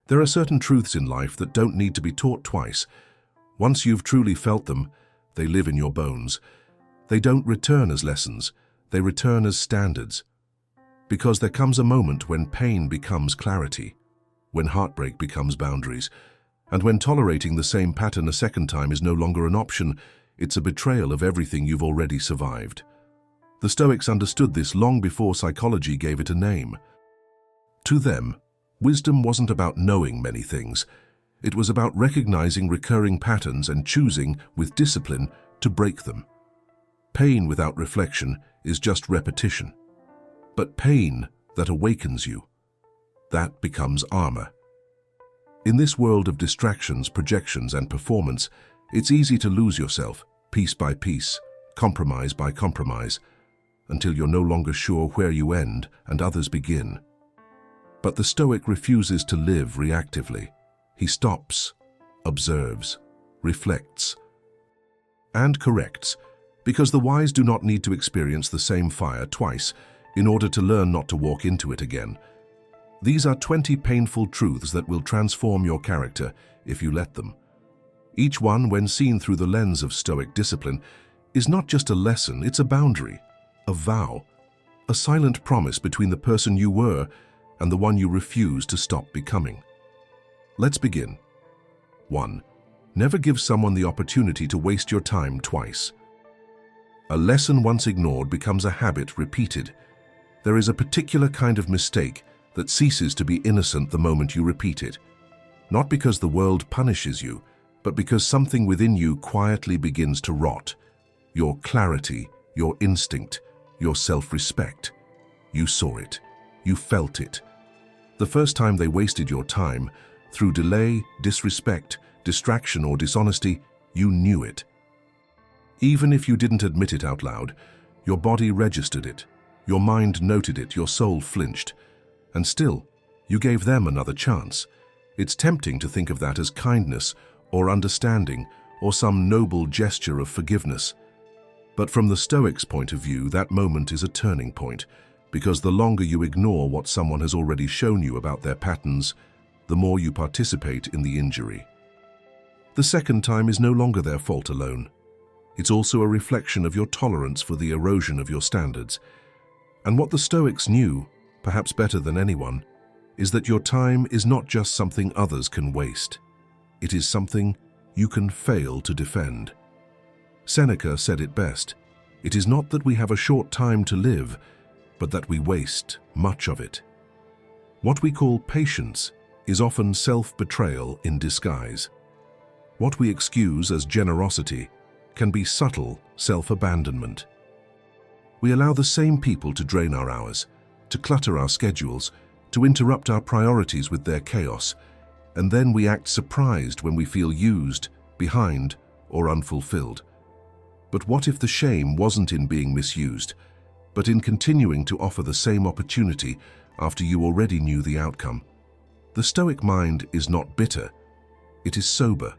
There are certain truths in life that don't need to be taught twice. Once you've truly felt them, they live in your bones. They don't return as lessons, they return as standards. Because there comes a moment when pain becomes clarity, when heartbreak becomes boundaries, and when tolerating the same pattern a second time is no longer an option, it's a betrayal of everything you've already survived. The Stoics understood this long before psychology gave it a name. To them, wisdom wasn't about knowing many things. It was about recognizing recurring patterns and choosing, with discipline, to break them. Pain without reflection is just repetition. But pain that awakens you, that becomes armor. In this world of distractions, projections, and performance, it's easy to lose yourself, piece by piece, compromise by compromise, until you're no longer sure where you end and others begin. But the Stoic refuses to live reactively. He stops, observes, reflects, and corrects, because the wise do not need to experience the same fire twice in order to learn not to walk into it again. These are 20 painful truths that will transform your character if you let them. Each one, when seen through the lens of Stoic discipline, is not just a lesson, it's a boundary, a vow, a silent promise between the person you were and the one you refuse to stop becoming. Let's begin. 1. Never give someone the opportunity to waste your time twice. A lesson once ignored becomes a habit repeated. There is a particular kind of mistake that ceases to be innocent the moment you repeat it. Not because the world punishes you, but because something within you quietly begins to rot. Your clarity, your instinct, your self-respect. You saw it. You felt it. The first time they wasted your time, through delay, disrespect, distraction, or dishonesty, you knew it. Even if you didn't admit it out loud, your body registered it, your mind noted it, your soul flinched. And still, you gave them another chance. It's tempting to think of that as kindness or understanding or some noble gesture of forgiveness. But from the Stoics' point of view, that moment is a turning point, because the longer you ignore what someone has already shown you about their patterns, the more you participate in the injury. The second time is no longer their fault alone. It's also a reflection of your tolerance for the erosion of your standards. And what the Stoics knew, perhaps better than anyone, is that your time is not just something others can waste. It is something you can fail to defend. Seneca said it best: "It is not that we have a short time to live, but that we waste much of it." What we call patience is often self-betrayal in disguise. What we excuse as generosity can be subtle self-abandonment. We allow the same people to drain our hours, to clutter our schedules, to interrupt our priorities with their chaos, and then we act surprised when we feel used, behind, or unfulfilled. But what if the shame wasn't in being misused, but in continuing to offer the same opportunity after you already knew the outcome? The Stoic mind is not bitter, it is sober.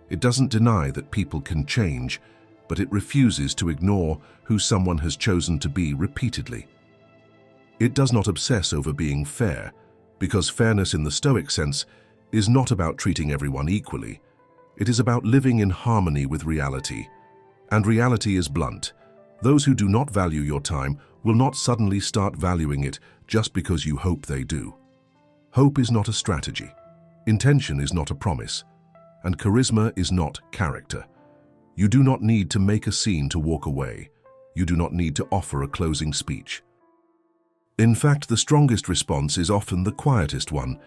It doesn't deny that people can change, but it refuses to ignore who someone has chosen to be repeatedly. It does not obsess over being fair, because fairness in the Stoic sense is not about treating everyone equally. It is about living in harmony with reality. And reality is blunt. Those who do not value your time will not suddenly start valuing it just because you hope they do. Hope is not a strategy. Intention is not a promise. And charisma is not character. You do not need to make a scene to walk away. You do not need to offer a closing speech. In fact, the strongest response is often the quietest one,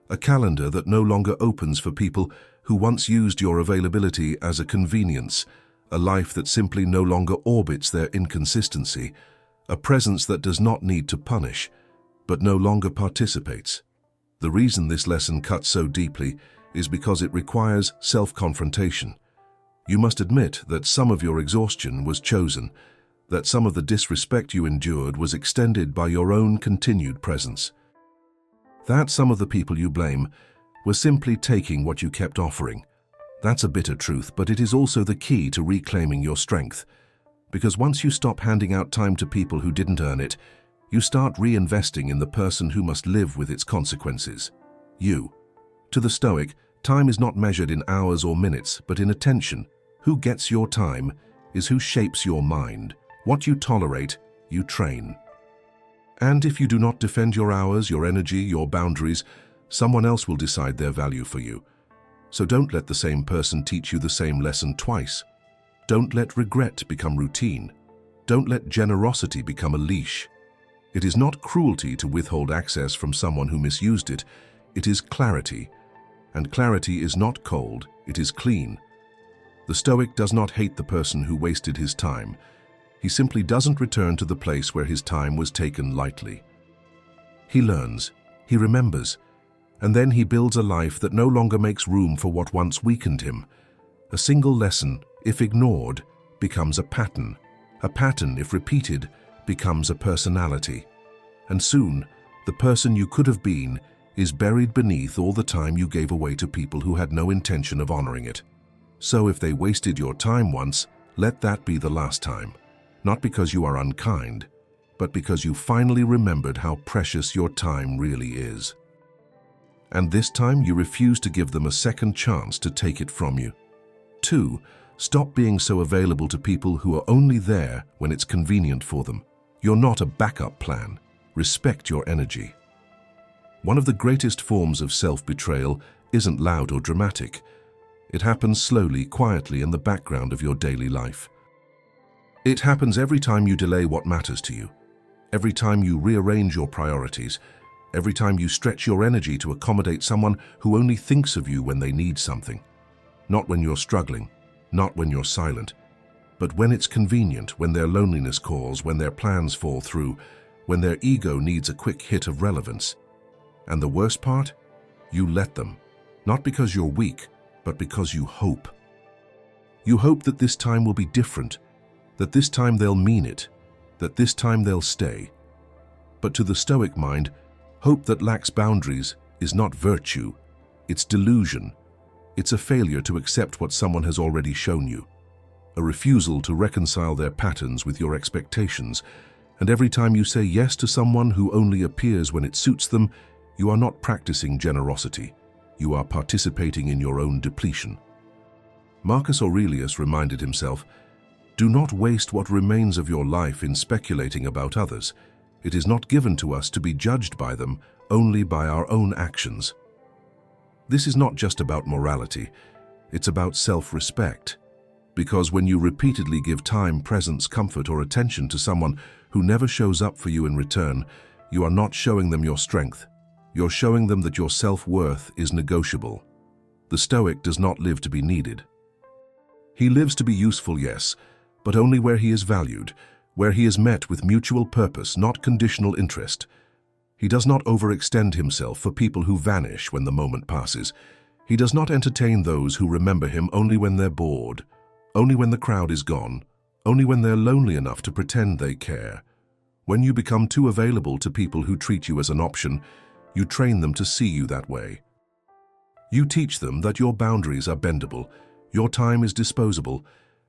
a calendar that no longer opens for people who once used your availability as a convenience, a life that simply no longer orbits their inconsistency, a presence that does not need to punish, but no longer participates. The reason this lesson cuts so deeply is because it requires self-confrontation. You must admit that some of your exhaustion was chosen, that some of the disrespect you endured was extended by your own continued presence. That some of the people you blame were simply taking what you kept offering. That's a bitter truth, but it is also the key to reclaiming your strength. Because once you stop handing out time to people who didn't earn it, you start reinvesting in the person who must live with its consequences. You. To the Stoic, time is not measured in hours or minutes, but in attention. Who gets your time is who shapes your mind. What you tolerate, you train. And if you do not defend your hours, your energy, your boundaries, someone else will decide their value for you. So don't let the same person teach you the same lesson twice. Don't let regret become routine. Don't let generosity become a leash. It is not cruelty to withhold access from someone who misused it. It is clarity. And clarity is not cold, it is clean. The Stoic does not hate the person who wasted his time. He simply doesn't return to the place where his time was taken lightly. He learns, he remembers, and then he builds a life that no longer makes room for what once weakened him. A single lesson, if ignored, becomes a pattern. A pattern, if repeated, becomes a personality. And soon, the person you could have been is buried beneath all the time you gave away to people who had no intention of honoring it. So if they wasted your time once, let that be the last time. Not because you are unkind, but because you finally remembered how precious your time really is. And this time you refuse to give them a second chance to take it from you. 2. Stop being so available to people who are only there when it's convenient for them. You're not a backup plan. Respect your energy. One of the greatest forms of self-betrayal isn't loud or dramatic. It happens slowly, quietly in the background of your daily life. It happens every time you delay what matters to you, every time you rearrange your priorities, every time you stretch your energy to accommodate someone who only thinks of you when they need something. Not when you're struggling, not when you're silent, but when it's convenient, when their loneliness calls, when their plans fall through, when their ego needs a quick hit of relevance. And the worst part? You let them, not because you're weak, but because you hope. You hope that this time will be different, that this time they'll mean it, that this time they'll stay. But to the Stoic mind, hope that lacks boundaries is not virtue, it's delusion. It's a failure to accept what someone has already shown you, a refusal to reconcile their patterns with your expectations, and every time you say yes to someone who only appears when it suits them, you are not practicing generosity. You are participating in your own depletion. Marcus Aurelius reminded himself, "Do not waste what remains of your life in speculating about others. It is not given to us to be judged by them, only by our own actions." This is not just about morality, it's about self-respect. Because when you repeatedly give time, presence, comfort, or attention to someone who never shows up for you in return, you are not showing them your strength. You're showing them that your self-worth is negotiable. The Stoic does not live to be needed. He lives to be useful, yes, but only where he is valued, where he is met with mutual purpose, not conditional interest. He does not overextend himself for people who vanish when the moment passes. He does not entertain those who remember him only when they're bored, only when the crowd is gone, only when they're lonely enough to pretend they care. When you become too available to people who treat you as an option, you train them to see you that way. You teach them that your boundaries are bendable, your time is disposable,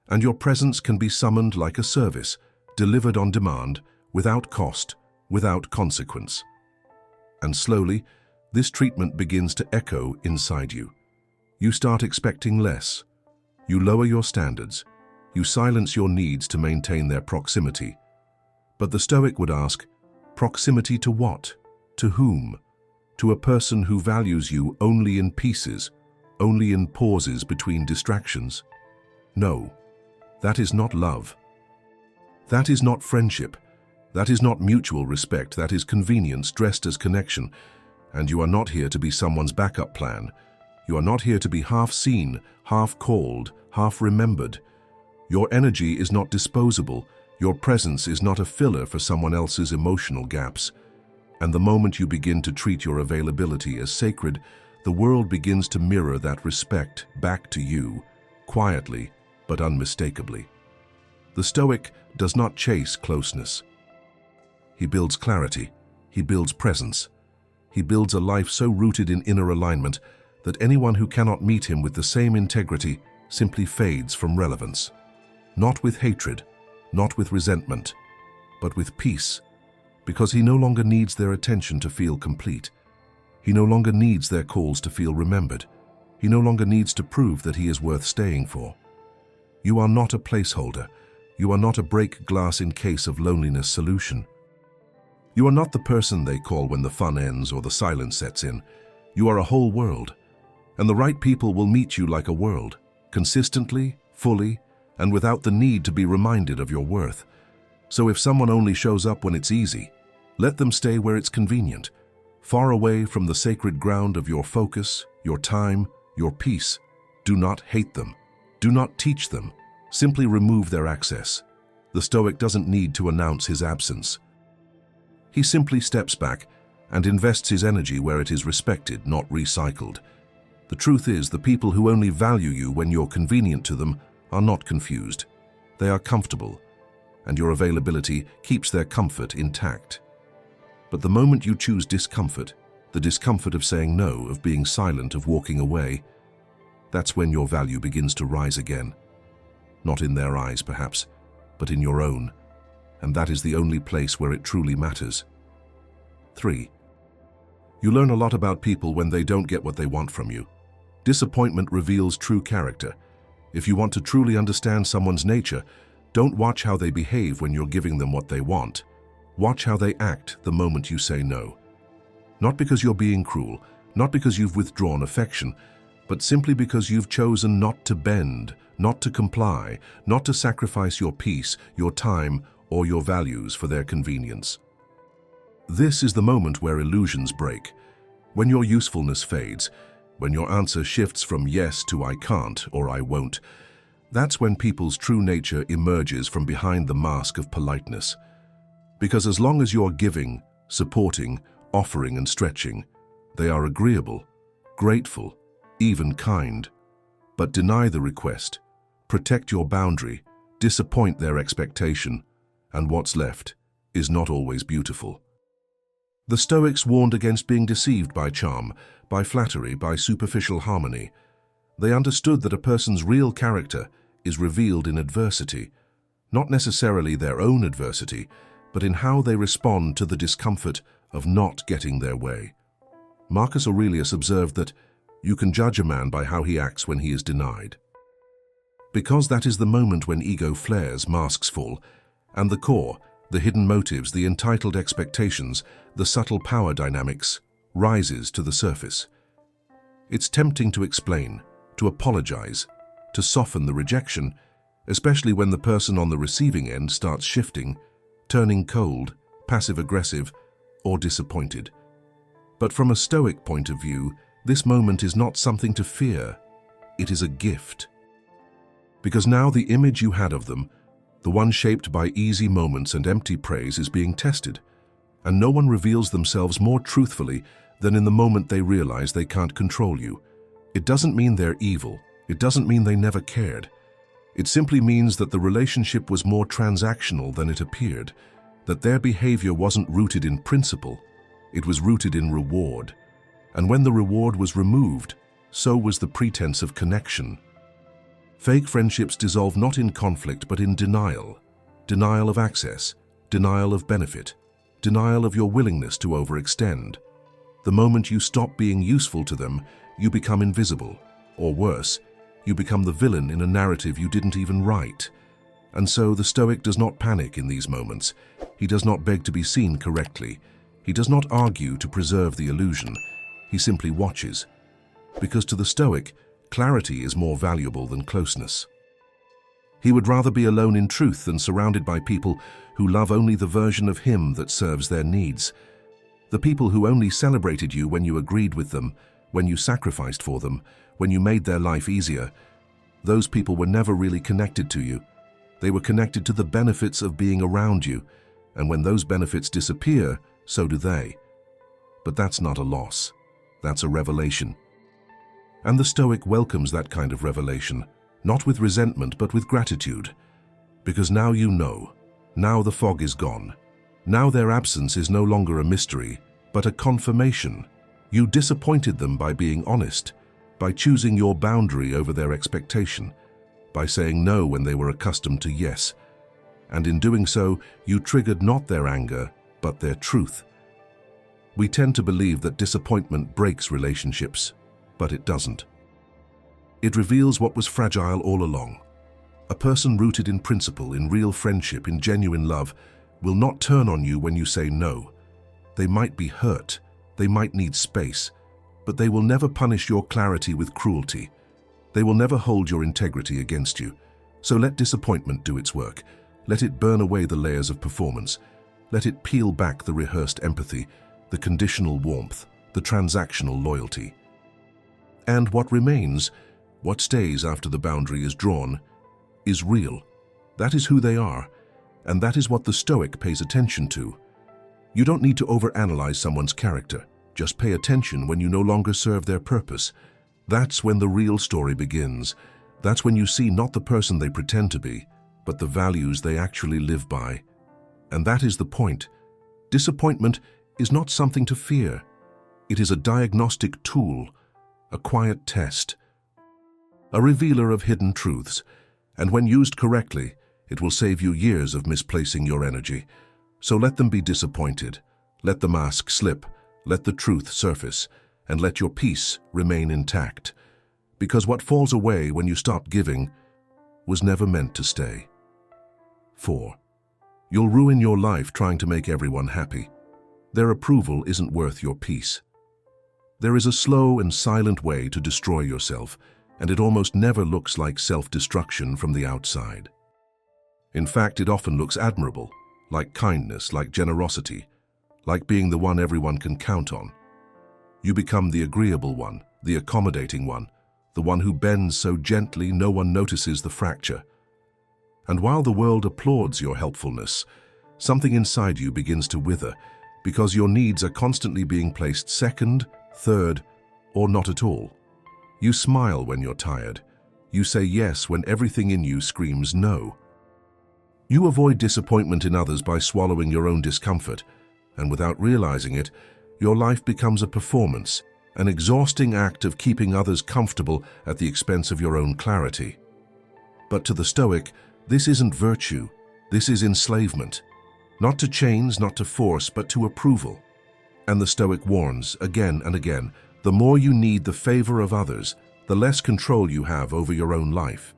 and your presence can be summoned like a service, delivered on demand, without cost, without consequence. And slowly, this treatment begins to echo inside you. You start expecting less. You lower your standards. You silence your needs to maintain their proximity. But the Stoic would ask, proximity to what? To whom? To a person who values you only in pieces, only in pauses between distractions? No, that is not love. That is not friendship. That is not mutual respect. That is convenience dressed as connection. And you are not here to be someone's backup plan. You are not here to be half seen, half called, half remembered. Your energy is not disposable. Your presence is not a filler for someone else's emotional gaps. And the moment you begin to treat your availability as sacred, the world begins to mirror that respect back to you, quietly but unmistakably. The Stoic does not chase closeness. He builds clarity. He builds presence. He builds a life so rooted in inner alignment that anyone who cannot meet him with the same integrity simply fades from relevance. Not with hatred, not with resentment, but with peace, because he no longer needs their attention to feel complete. He no longer needs their calls to feel remembered. He no longer needs to prove that he is worth staying for. You are not a placeholder. You are not a break glass in case of loneliness solution. You are not the person they call when the fun ends or the silence sets in. You are a whole world. And the right people will meet you like a world, consistently, fully, and without the need to be reminded of your worth. So if someone only shows up when it's easy, let them stay where it's convenient, far away from the sacred ground of your focus, your time, your peace. Do not hate them. Do not teach them. Simply remove their access. The Stoic doesn't need to announce his absence. He simply steps back and invests his energy where it is respected, not recycled. The truth is, the people who only value you when you're convenient to them are not confused. They are comfortable, and your availability keeps their comfort intact. But the moment you choose discomfort, the discomfort of saying no, of being silent, of walking away, that's when your value begins to rise again. Not in their eyes, perhaps, but in your own. And that is the only place where it truly matters. 3. You learn a lot about people when they don't get what they want from you. Disappointment reveals true character. If you want to truly understand someone's nature, don't watch how they behave when you're giving them what they want. Watch how they act the moment you say no. Not because you're being cruel, not because you've withdrawn affection, but simply because you've chosen not to bend, not to comply, not to sacrifice your peace, your time, or your values for their convenience. This is the moment where illusions break, when your usefulness fades, when your answer shifts from yes to I can't or I won't. That's when people's true nature emerges from behind the mask of politeness. Because as long as you're giving, supporting, offering and stretching, they are agreeable, grateful, even kind. But deny the request, protect your boundary, disappoint their expectation, and what's left is not always beautiful. The Stoics warned against being deceived by charm, by flattery, by superficial harmony. They understood that a person's real character is revealed in adversity, not necessarily their own adversity, but in how they respond to the discomfort of not getting their way. Marcus Aurelius observed that you can judge a man by how he acts when he is denied. Because that is the moment when ego flares, masks fall, and the core, the hidden motives, the entitled expectations, the subtle power dynamics, rises to the surface. It's tempting to explain, to apologize, to soften the rejection, especially when the person on the receiving end starts shifting, turning cold, passive-aggressive, or disappointed. But from a Stoic point of view, this moment is not something to fear. It is a gift. Because now the image you had of them, the one shaped by easy moments and empty praise, is being tested, and no one reveals themselves more truthfully than in the moment they realize they can't control you. It doesn't mean they're evil. It doesn't mean they never cared. It simply means that the relationship was more transactional than it appeared, that their behavior wasn't rooted in principle, it was rooted in reward. And when the reward was removed, so was the pretense of connection. Fake friendships dissolve not in conflict but in denial. Denial of access, denial of benefit, denial of your willingness to overextend. The moment you stop being useful to them, you become invisible, or worse, you become the villain in a narrative you didn't even write. And so the Stoic does not panic in these moments. He does not beg to be seen correctly. He does not argue to preserve the illusion. He simply watches. Because to the Stoic, clarity is more valuable than closeness. He would rather be alone in truth than surrounded by people who love only the version of him that serves their needs. The people who only celebrated you when you agreed with them, when you sacrificed for them, when you made their life easier. Those people were never really connected to you. They were connected to the benefits of being around you, and when those benefits disappear, so do they. But that's not a loss. That's a revelation. And the Stoic welcomes that kind of revelation, not with resentment but with gratitude. Because now you know. Now the fog is gone. Now their absence is no longer a mystery, but a confirmation. You disappointed them by being honest, by choosing your boundary over their expectation, by saying no when they were accustomed to yes. And in doing so, you triggered not their anger, but their truth. We tend to believe that disappointment breaks relationships, but it doesn't. It reveals what was fragile all along. A person rooted in principle, in real friendship, in genuine love, will not turn on you when you say no. They might be hurt, they might need space, but they will never punish your clarity with cruelty. They will never hold your integrity against you. So let disappointment do its work. Let it burn away the layers of performance. Let it peel back the rehearsed empathy, the conditional warmth, the transactional loyalty. And what remains, what stays after the boundary is drawn, is real. That is who they are, and that is what the Stoic pays attention to. You don't need to overanalyze someone's character. Just pay attention when you no longer serve their purpose. That's when the real story begins. That's when you see not the person they pretend to be, but the values they actually live by. And that is the point. Disappointment is not something to fear. It is a diagnostic tool, a quiet test, a revealer of hidden truths, and when used correctly, it will save you years of misplacing your energy. So let them be disappointed. Let the mask slip. Let the truth surface. And let your peace remain intact. Because what falls away when you stop giving was never meant to stay. 4. You'll ruin your life trying to make everyone happy. Their approval isn't worth your peace. There is a slow and silent way to destroy yourself, and it almost never looks like self-destruction from the outside. In fact, it often looks admirable, like kindness, like generosity, like being the one everyone can count on. You become the agreeable one, the accommodating one, the one who bends so gently no one notices the fracture. And while the world applauds your helpfulness, something inside you begins to wither because your needs are constantly being placed second, third, or not at all. You smile when you're tired. You say yes when everything in you screams no. You avoid disappointment in others by swallowing your own discomfort, and without realizing it, your life becomes a performance, an exhausting act of keeping others comfortable at the expense of your own clarity. But to the Stoic, this isn't virtue, this is enslavement. Not to chains, not to force, but to approval. And the Stoic warns, again and again, the more you need the favor of others, the less control you have over your own life.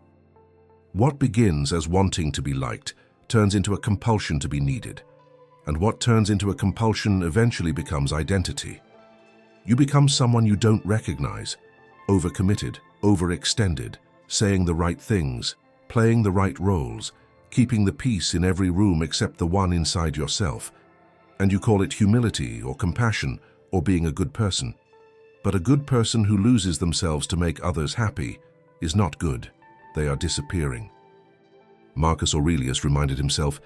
What begins as wanting to be liked turns into a compulsion to be needed. And what turns into a compulsion eventually becomes identity. You become someone you don't recognize, overcommitted, overextended, saying the right things, playing the right roles, keeping the peace in every room except the one inside yourself. And you call it humility or compassion or being a good person. But a good person who loses themselves to make others happy is not good. They are disappearing. Marcus Aurelius reminded himself,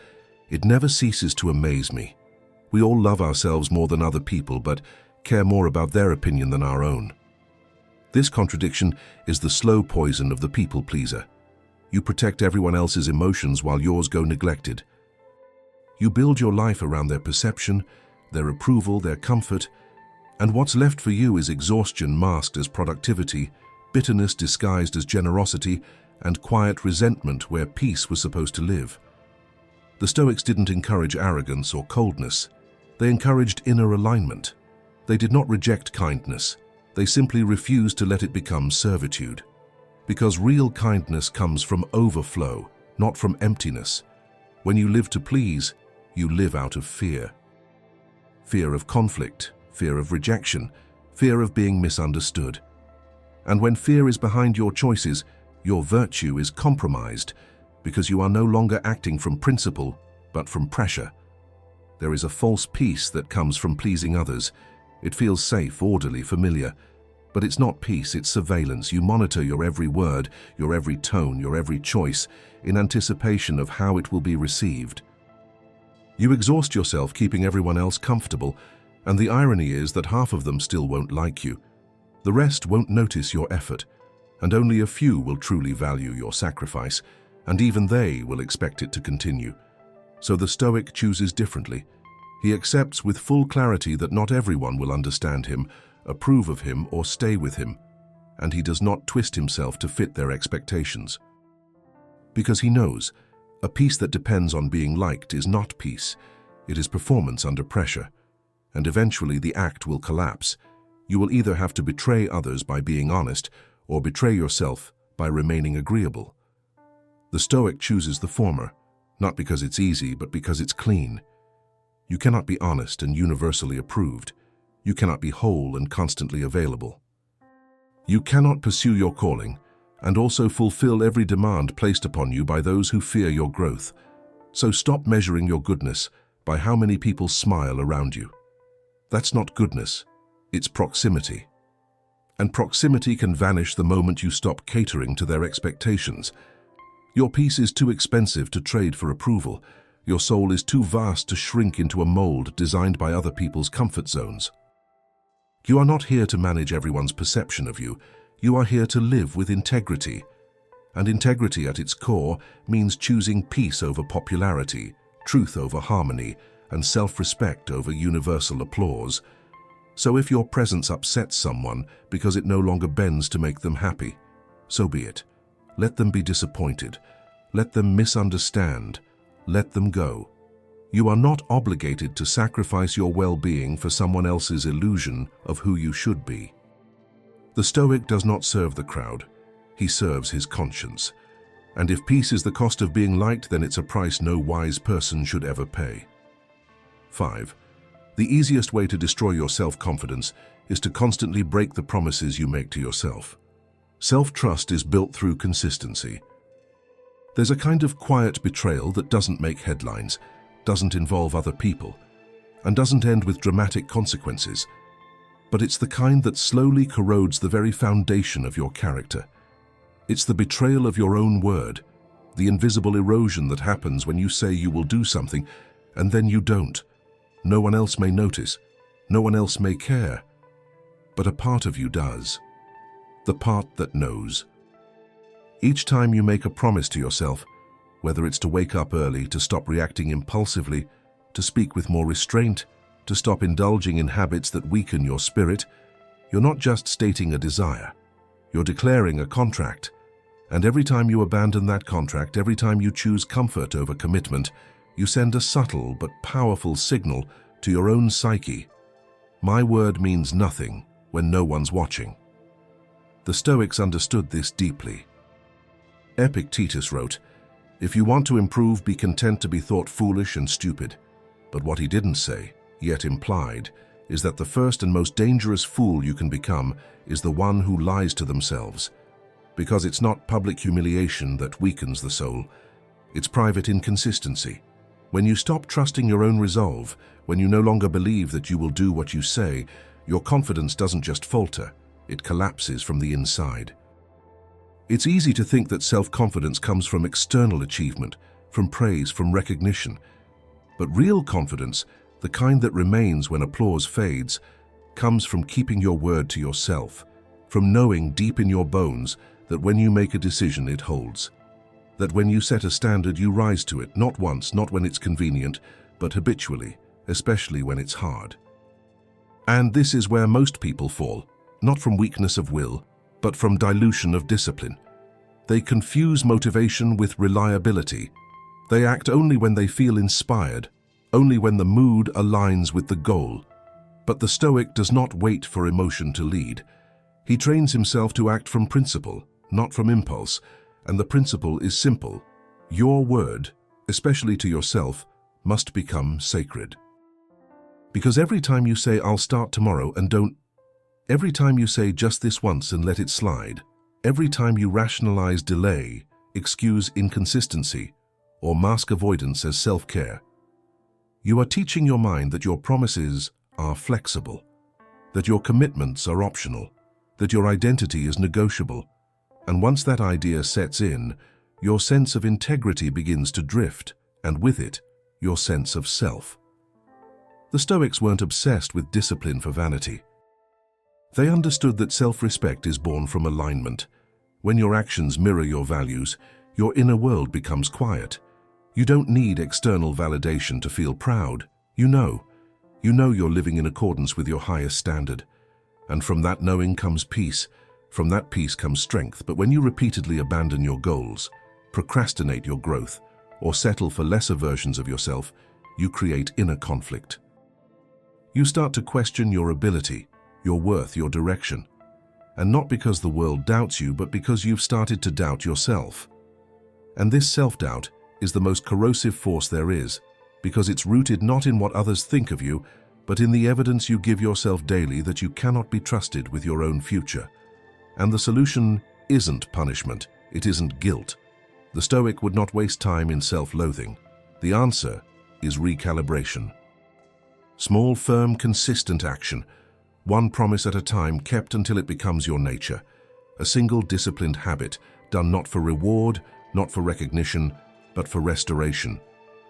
"It never ceases to amaze me. We all love ourselves more than other people, but care more about their opinion than our own." This contradiction is the slow poison of the people pleaser. You protect everyone else's emotions while yours go neglected. You build your life around their perception, their approval, their comfort, and what's left for you is exhaustion masked as productivity, bitterness disguised as generosity, and quiet resentment where peace was supposed to live. The Stoics didn't encourage arrogance or coldness. They encouraged inner alignment. They did not reject kindness. They simply refused to let it become servitude. Because real kindness comes from overflow, not from emptiness. When you live to please, you live out of fear. Fear of conflict, fear of rejection, fear of being misunderstood. And when fear is behind your choices, your virtue is compromised because you are no longer acting from principle, but from pressure. There is a false peace that comes from pleasing others. It feels safe, orderly, familiar. But it's not peace, it's surveillance. You monitor your every word, your every tone, your every choice, in anticipation of how it will be received. You exhaust yourself keeping everyone else comfortable, and the irony is that half of them still won't like you. The rest won't notice your effort, and only a few will truly value your sacrifice, and even they will expect it to continue. So the Stoic chooses differently. He accepts with full clarity that not everyone will understand him, approve of him, or stay with him, and he does not twist himself to fit their expectations. Because he knows, a peace that depends on being liked is not peace, it is performance under pressure. and eventually the act will collapse. You will either have to betray others by being honest, or betray yourself by remaining agreeable. The Stoic chooses the former, not because it's easy, but because it's clean. You cannot be honest and universally approved. You cannot be whole and constantly available. You cannot pursue your calling and also fulfill every demand placed upon you by those who fear your growth. So stop measuring your goodness by how many people smile around you. That's not goodness, it's proximity. And proximity can vanish the moment you stop catering to their expectations. Your peace is too expensive to trade for approval. Your soul is too vast to shrink into a mold designed by other people's comfort zones. You are not here to manage everyone's perception of you. You are here to live with integrity. And integrity at its core means choosing peace over popularity, truth over harmony, and self-respect over universal applause. So if your presence upsets someone because it no longer bends to make them happy, so be it. Let them be disappointed. Let them misunderstand. Let them go. You are not obligated to sacrifice your well-being for someone else's illusion of who you should be. The Stoic does not serve the crowd. He serves his conscience. And if peace is the cost of being liked, then it's a price no wise person should ever pay. 5. The easiest way to destroy your self-confidence is to constantly break the promises you make to yourself. Self-trust is built through consistency. There's a kind of quiet betrayal that doesn't make headlines, doesn't involve other people, and doesn't end with dramatic consequences. But it's the kind that slowly corrodes the very foundation of your character. It's the betrayal of your own word, the invisible erosion that happens when you say you will do something and then you don't. No one else may notice, no one else may care, but a part of you does. The part that knows. Each time you make a promise to yourself, whether it's to wake up early, to stop reacting impulsively, to speak with more restraint, to stop indulging in habits that weaken your spirit, you're not just stating a desire, you're declaring a contract. And every time you abandon that contract, every time you choose comfort over commitment, you send a subtle but powerful signal to your own psyche. My word means nothing when no one's watching. The Stoics understood this deeply. Epictetus wrote, "If you want to improve, be content to be thought foolish and stupid." But what he didn't say, yet implied, is that the first and most dangerous fool you can become is the one who lies to themselves. Because it's not public humiliation that weakens the soul, it's private inconsistency. When you stop trusting your own resolve, when you no longer believe that you will do what you say, your confidence doesn't just falter, it collapses from the inside. It's easy to think that self-confidence comes from external achievement, from praise, from recognition. But real confidence, the kind that remains when applause fades, comes from keeping your word to yourself, from knowing deep in your bones that when you make a decision it holds. That when you set a standard you rise to it, not once, not when it's convenient, but habitually, especially when it's hard. And this is where most people fall, not from weakness of will, but from dilution of discipline. They confuse motivation with reliability. They act only when they feel inspired, only when the mood aligns with the goal. But the Stoic does not wait for emotion to lead. He trains himself to act from principle, not from impulse, and the principle is simple. Your word, especially to yourself, must become sacred. Because every time you say, "I'll start tomorrow," and don't, every time you say just this once and let it slide, every time you rationalize delay, excuse inconsistency, or mask avoidance as self-care, you are teaching your mind that your promises are flexible, that your commitments are optional, that your identity is negotiable. And once that idea sets in, your sense of integrity begins to drift, and with it, your sense of self. The Stoics weren't obsessed with discipline for vanity. They understood that self-respect is born from alignment. When your actions mirror your values, your inner world becomes quiet. You don't need external validation to feel proud. You know you're living in accordance with your highest standard. And from that knowing comes peace. From that peace comes strength. But when you repeatedly abandon your goals, procrastinate your growth, or settle for lesser versions of yourself, you create inner conflict. You start to question your ability, your worth, your direction. And not because the world doubts you, but because you've started to doubt yourself. And this self-doubt is the most corrosive force there is, because it's rooted not in what others think of you, but in the evidence you give yourself daily that you cannot be trusted with your own future. And the solution isn't punishment, it isn't guilt. The Stoic would not waste time in self-loathing. The answer is recalibration. Small, firm, consistent action. One promise at a time, kept until it becomes your nature. A single disciplined habit, done not for reward, not for recognition, but for restoration.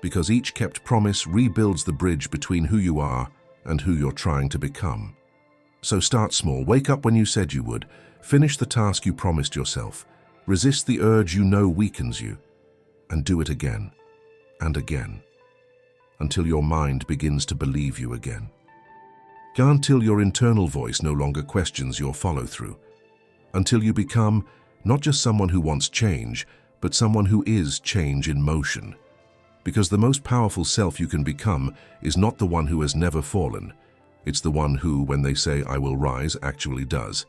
Because each kept promise rebuilds the bridge between who you are and who you're trying to become. So start small. Wake up when you said you would. Finish the task you promised yourself. Resist the urge you know weakens you. And do it again and again, until your mind begins to believe you again. Until your internal voice no longer questions your follow-through. Until you become not just someone who wants change, but someone who is change in motion. Because the most powerful self you can become is not the one who has never fallen. It's the one who, when they say, "I will rise," actually does.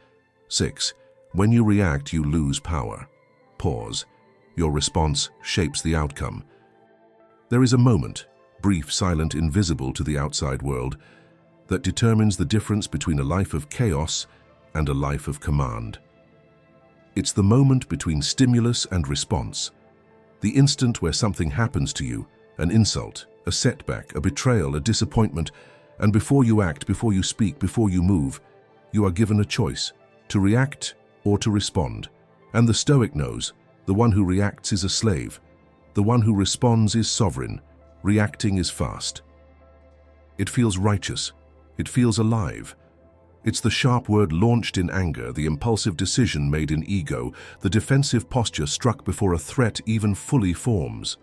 6. When you react, you lose power. Pause. Your response shapes the outcome. There is a moment, brief, silent, invisible to the outside world, that determines the difference between a life of chaos and a life of command. It's the moment between stimulus and response. The instant where something happens to you, an insult, a setback, a betrayal, a disappointment, and before you act, before you speak, before you move, you are given a choice, to react or to respond. And the Stoic knows, the one who reacts is a slave. The one who responds is sovereign. Reacting is fast. It feels righteous. It feels alive. It's the sharp word launched in anger, the impulsive decision made in ego, the defensive posture struck before a threat even fully forms.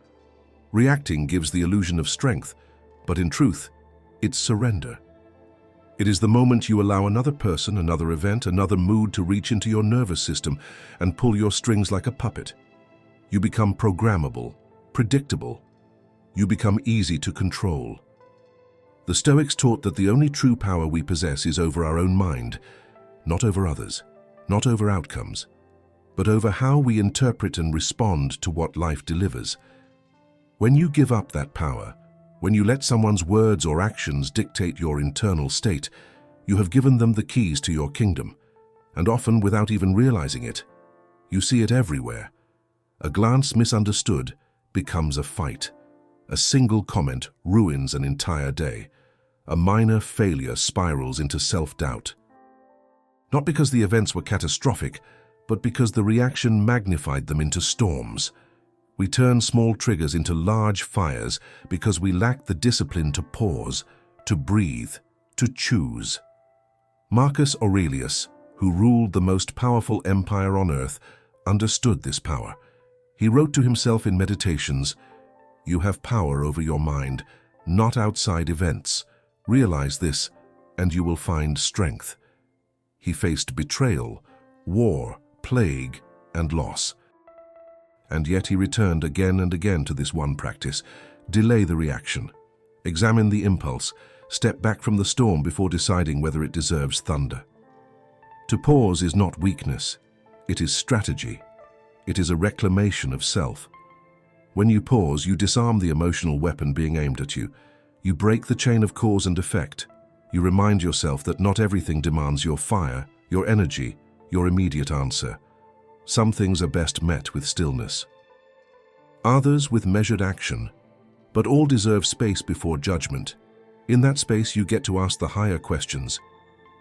Reacting gives the illusion of strength, but in truth, it's surrender. It is the moment you allow another person, another event, another mood to reach into your nervous system and pull your strings like a puppet. You become programmable, predictable. You become easy to control. The Stoics taught that the only true power we possess is over our own mind, not over others, not over outcomes, but over how we interpret and respond to what life delivers. When you give up that power, when you let someone's words or actions dictate your internal state, you have given them the keys to your kingdom, and often without even realizing it. You see it everywhere. A glance misunderstood becomes a fight. A single comment ruins an entire day. A minor failure spirals into self-doubt. Not because the events were catastrophic, but because the reaction magnified them into storms. We turn small triggers into large fires because we lack the discipline to pause, to breathe, to choose. Marcus Aurelius, who ruled the most powerful empire on earth, understood this power. He wrote to himself in Meditations, "You have power over your mind, not outside events. Realize this, and you will find strength." He faced betrayal, war, plague, and loss. And yet he returned again and again to this one practice. Delay the reaction. Examine the impulse. Step back from the storm before deciding whether it deserves thunder. To pause is not weakness. It is strategy. It is a reclamation of self. When you pause, you disarm the emotional weapon being aimed at you. You break the chain of cause and effect. You remind yourself that not everything demands your fire, your energy, your immediate answer. Some things are best met with stillness. Others with measured action. But all deserve space before judgment. In that space, you get to ask the higher questions.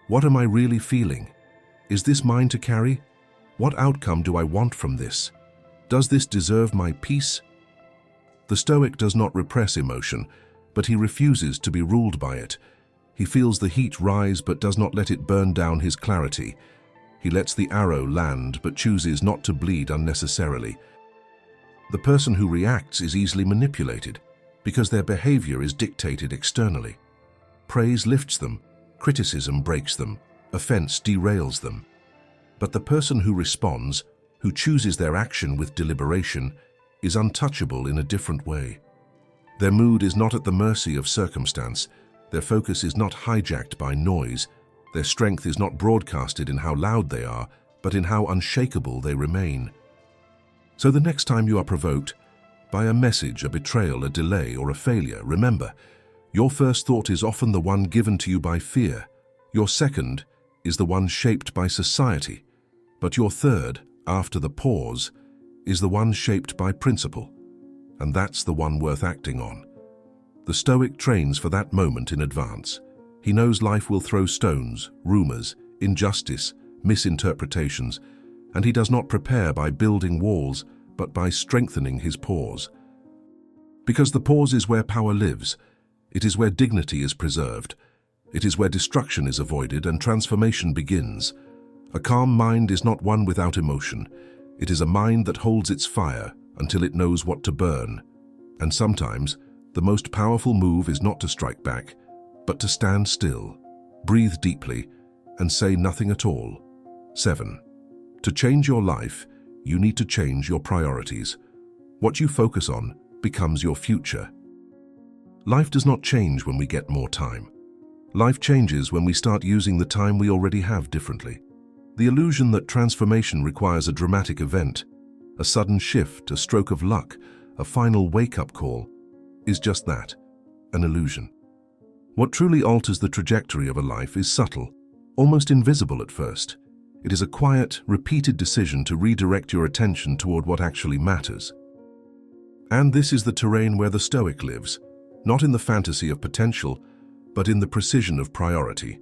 What am I really feeling? Is this mine to carry? What outcome do I want from this? Does this deserve my peace? The Stoic does not repress emotion, but he refuses to be ruled by it. He feels the heat rise but does not let it burn down his clarity. He lets the arrow land but chooses not to bleed unnecessarily. The person who reacts is easily manipulated because their behavior is dictated externally. Praise lifts them, criticism breaks them, offense derails them. But the person who responds, who chooses their action with deliberation, is untouchable in a different way. Their mood is not at the mercy of circumstance. Their focus is not hijacked by noise. Their strength is not broadcasted in how loud they are, but in how unshakable they remain. So the next time you are provoked by a message, a betrayal, a delay, or a failure, remember, your first thought is often the one given to you by fear. Your second is the one shaped by society. But your third, after the pause, is the one shaped by principle. And that's the one worth acting on. The Stoic trains for that moment in advance. He knows life will throw stones, rumors, injustice, misinterpretations, and he does not prepare by building walls, but by strengthening his pause. Because the pause is where power lives. It is where dignity is preserved. It is where destruction is avoided and transformation begins. A calm mind is not one without emotion. It is a mind that holds its fire until it knows what to burn. And sometimes, the most powerful move is not to strike back, but to stand still, breathe deeply, and say nothing at all. 7. To change your life, you need to change your priorities. What you focus on becomes your future. Life does not change when we get more time. Life changes when we start using the time we already have differently. The illusion that transformation requires a dramatic event, a sudden shift, a stroke of luck, a final wake-up call, is just that, an illusion. What truly alters the trajectory of a life is subtle, almost invisible at first. It is a quiet, repeated decision to redirect your attention toward what actually matters. And this is the terrain where the Stoic lives, not in the fantasy of potential, but in the precision of priority.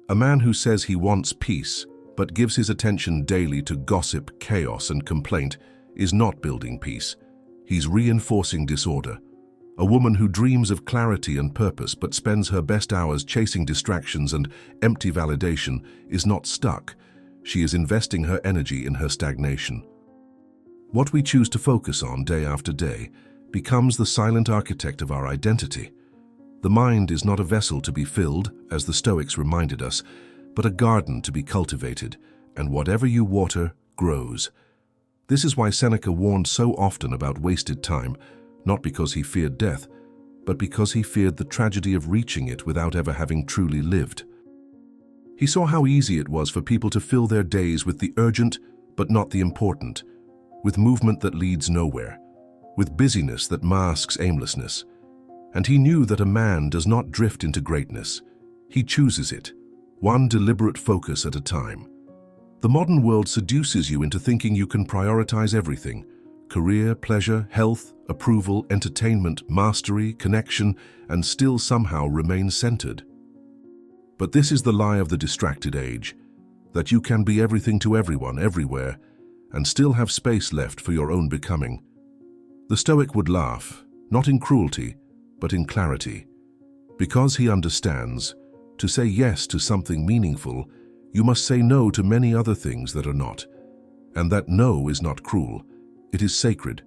A man who says he wants peace, but gives his attention daily to gossip, chaos, and complaint, is not building peace. He's reinforcing disorder. A woman who dreams of clarity and purpose but spends her best hours chasing distractions and empty validation is not stuck. She is investing her energy in her stagnation. What we choose to focus on day after day becomes the silent architect of our identity. The mind is not a vessel to be filled, as the Stoics reminded us, but a garden to be cultivated, and whatever you water grows. This is why Seneca warned so often about wasted time, not because he feared death, but because he feared the tragedy of reaching it without ever having truly lived. He saw how easy it was for people to fill their days with the urgent but not the important, with movement that leads nowhere, with busyness that masks aimlessness. And he knew that a man does not drift into greatness. He chooses it, one deliberate focus at a time. The modern world seduces you into thinking you can prioritize everything: career, pleasure, health, approval, entertainment, mastery, connection, and still somehow remain centered. But this is the lie of the distracted age, that you can be everything to everyone, everywhere, and still have space left for your own becoming. The Stoic would laugh, not in cruelty, but in clarity. Because he understands, to say yes to something meaningful, you must say no to many other things that are not. And that no is not cruel. It is sacred.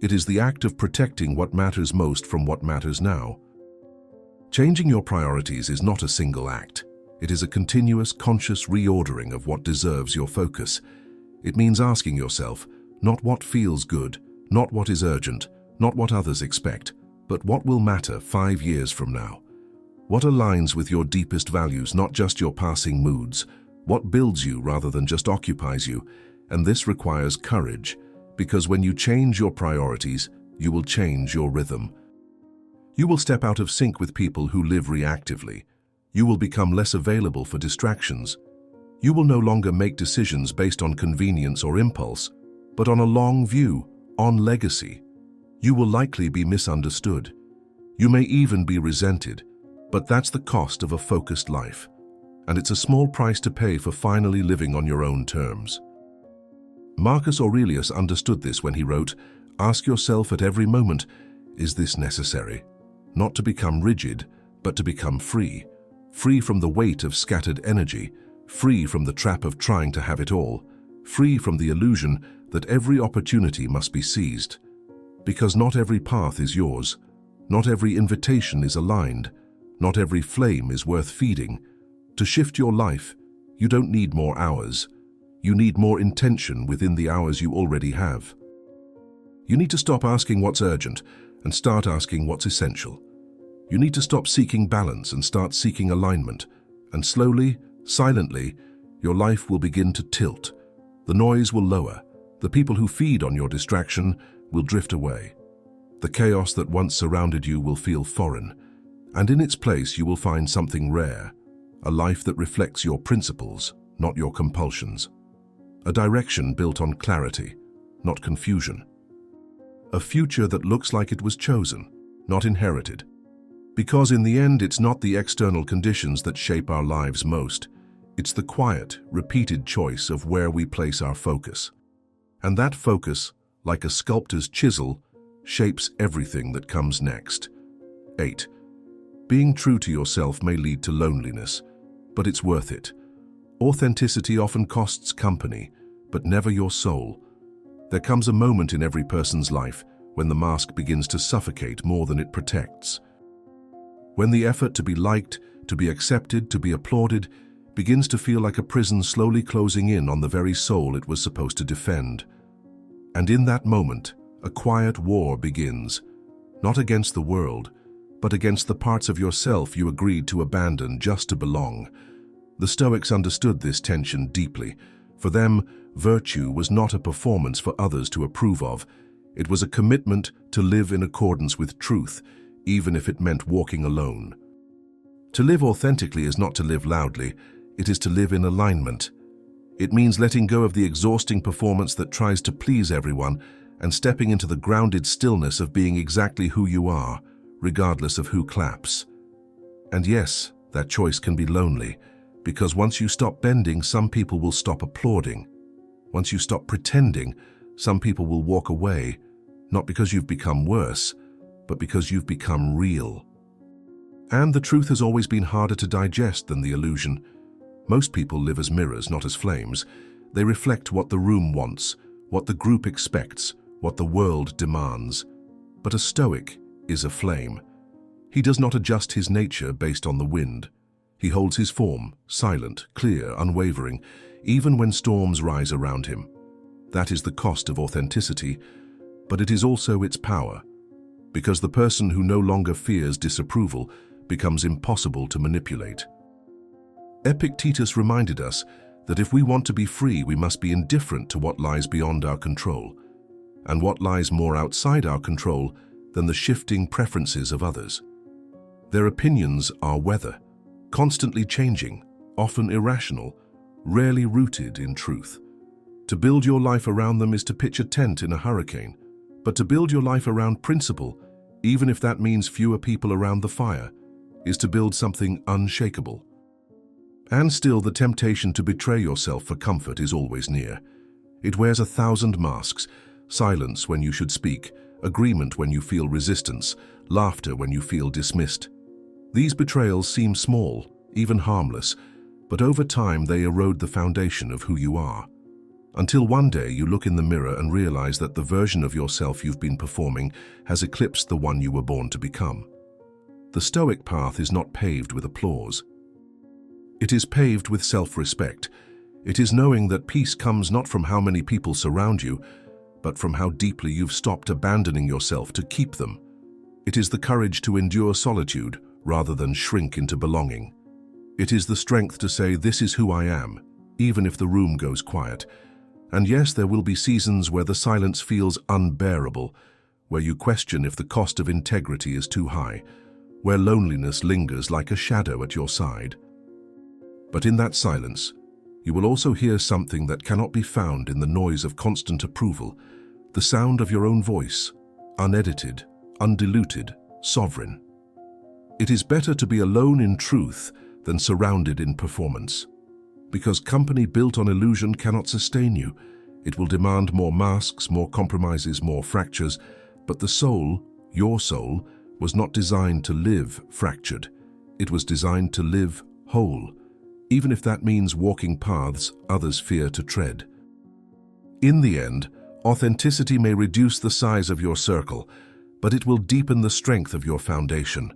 It is the act of protecting what matters most from what matters now. Changing your priorities is not a single act. It is a continuous, conscious reordering of what deserves your focus. It means asking yourself, not what feels good, not what is urgent, not what others expect, but what will matter 5 years from now. What aligns with your deepest values, not just your passing moods? What builds you rather than just occupies you? And this requires courage, because when you change your priorities, you will change your rhythm. You will step out of sync with people who live reactively. You will become less available for distractions. You will no longer make decisions based on convenience or impulse, but on a long view, on legacy. You will likely be misunderstood. You may even be resented, but that's the cost of a focused life. And it's a small price to pay for finally living on your own terms. Marcus Aurelius understood this when he wrote, "Ask yourself at every moment, is this necessary?" Not to become rigid, but to become free. Free from the weight of scattered energy, free from the trap of trying to have it all, free from the illusion that every opportunity must be seized. Because not every path is yours, not every invitation is aligned, not every flame is worth feeding. To shift your life, you don't need more hours. You need more intention within the hours you already have. You need to stop asking what's urgent and start asking what's essential. You need to stop seeking balance and start seeking alignment. And slowly, silently, your life will begin to tilt. The noise will lower. The people who feed on your distraction will drift away. The chaos that once surrounded you will feel foreign. And in its place, you will find something rare. A life that reflects your principles, not your compulsions. A direction built on clarity, not confusion. A future that looks like it was chosen, not inherited. Because in the end, it's not the external conditions that shape our lives most. It's the quiet, repeated choice of where we place our focus. And that focus, like a sculptor's chisel, shapes everything that comes next. 8. Being true to yourself may lead to loneliness, but it's worth it. Authenticity often costs company, but never your soul. There comes a moment in every person's life when the mask begins to suffocate more than it protects. When the effort to be liked, to be accepted, to be applauded, begins to feel like a prison slowly closing in on the very soul it was supposed to defend. And in that moment, a quiet war begins, not against the world, but against the parts of yourself you agreed to abandon just to belong. The Stoics understood this tension deeply. For them, virtue was not a performance for others to approve of. It was a commitment to live in accordance with truth, even if it meant walking alone. To live authentically is not to live loudly, it is to live in alignment. It means letting go of the exhausting performance that tries to please everyone and stepping into the grounded stillness of being exactly who you are, regardless of who claps. And yes, that choice can be lonely, because once you stop bending, some people will stop applauding. Once you stop pretending, some people will walk away, not because you've become worse, but because you've become real. And the truth has always been harder to digest than the illusion. Most people live as mirrors, not as flames. They reflect what the room wants, what the group expects, what the world demands. But a Stoic is a flame. He does not adjust his nature based on the wind. He holds his form, silent, clear, unwavering, even when storms rise around him. That is the cost of authenticity, but it is also its power, because the person who no longer fears disapproval becomes impossible to manipulate. Epictetus reminded us that if we want to be free, we must be indifferent to what lies beyond our control, and what lies more outside our control than the shifting preferences of others. Their opinions are weather, constantly changing, often irrational, rarely rooted in truth. To build your life around them is to pitch a tent in a hurricane, but to build your life around principle, even if that means fewer people around the fire, is to build something unshakable. And still, the temptation to betray yourself for comfort is always near. It wears 1,000 masks: silence when you should speak, agreement when you feel resistance, laughter when you feel dismissed. These betrayals seem small, even harmless, but over time they erode the foundation of who you are. Until one day you look in the mirror and realize that the version of yourself you've been performing has eclipsed the one you were born to become. The Stoic path is not paved with applause. It is paved with self-respect. It is knowing that peace comes not from how many people surround you, but from how deeply you've stopped abandoning yourself to keep them. It is the courage to endure solitude rather than shrink into belonging. It is the strength to say, "This is who I am," even if the room goes quiet. And yes, there will be seasons where the silence feels unbearable, where you question if the cost of integrity is too high, where loneliness lingers like a shadow at your side. But in that silence, you will also hear something that cannot be found in the noise of constant approval, the sound of your own voice, unedited, undiluted, sovereign. It is better to be alone in truth than surrounded in performance. Because company built on illusion cannot sustain you. It will demand more masks, more compromises, more fractures. But the soul, your soul, was not designed to live fractured. It was designed to live whole, even if that means walking paths others fear to tread. In the end, authenticity may reduce the size of your circle, but it will deepen the strength of your foundation.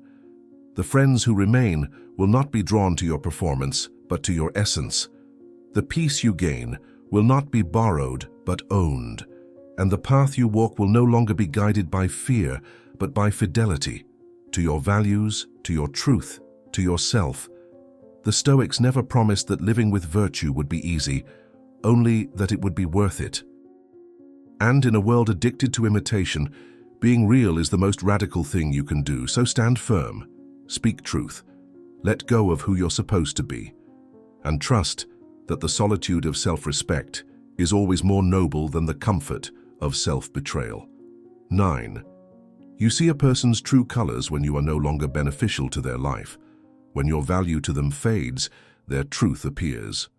The friends who remain will not be drawn to your performance, but to your essence. The peace you gain will not be borrowed, but owned. And the path you walk will no longer be guided by fear, but by fidelity. to your values, to your truth, to yourself. The Stoics never promised that living with virtue would be easy, only that it would be worth it. And in a world addicted to imitation, being real is the most radical thing you can do, so stand firm, speak truth, let go of who you're supposed to be, and trust that the solitude of self-respect is always more noble than the comfort of self-betrayal. 9. You see a person's true colors when you are no longer beneficial to their life. When your value to them fades, their truth appears.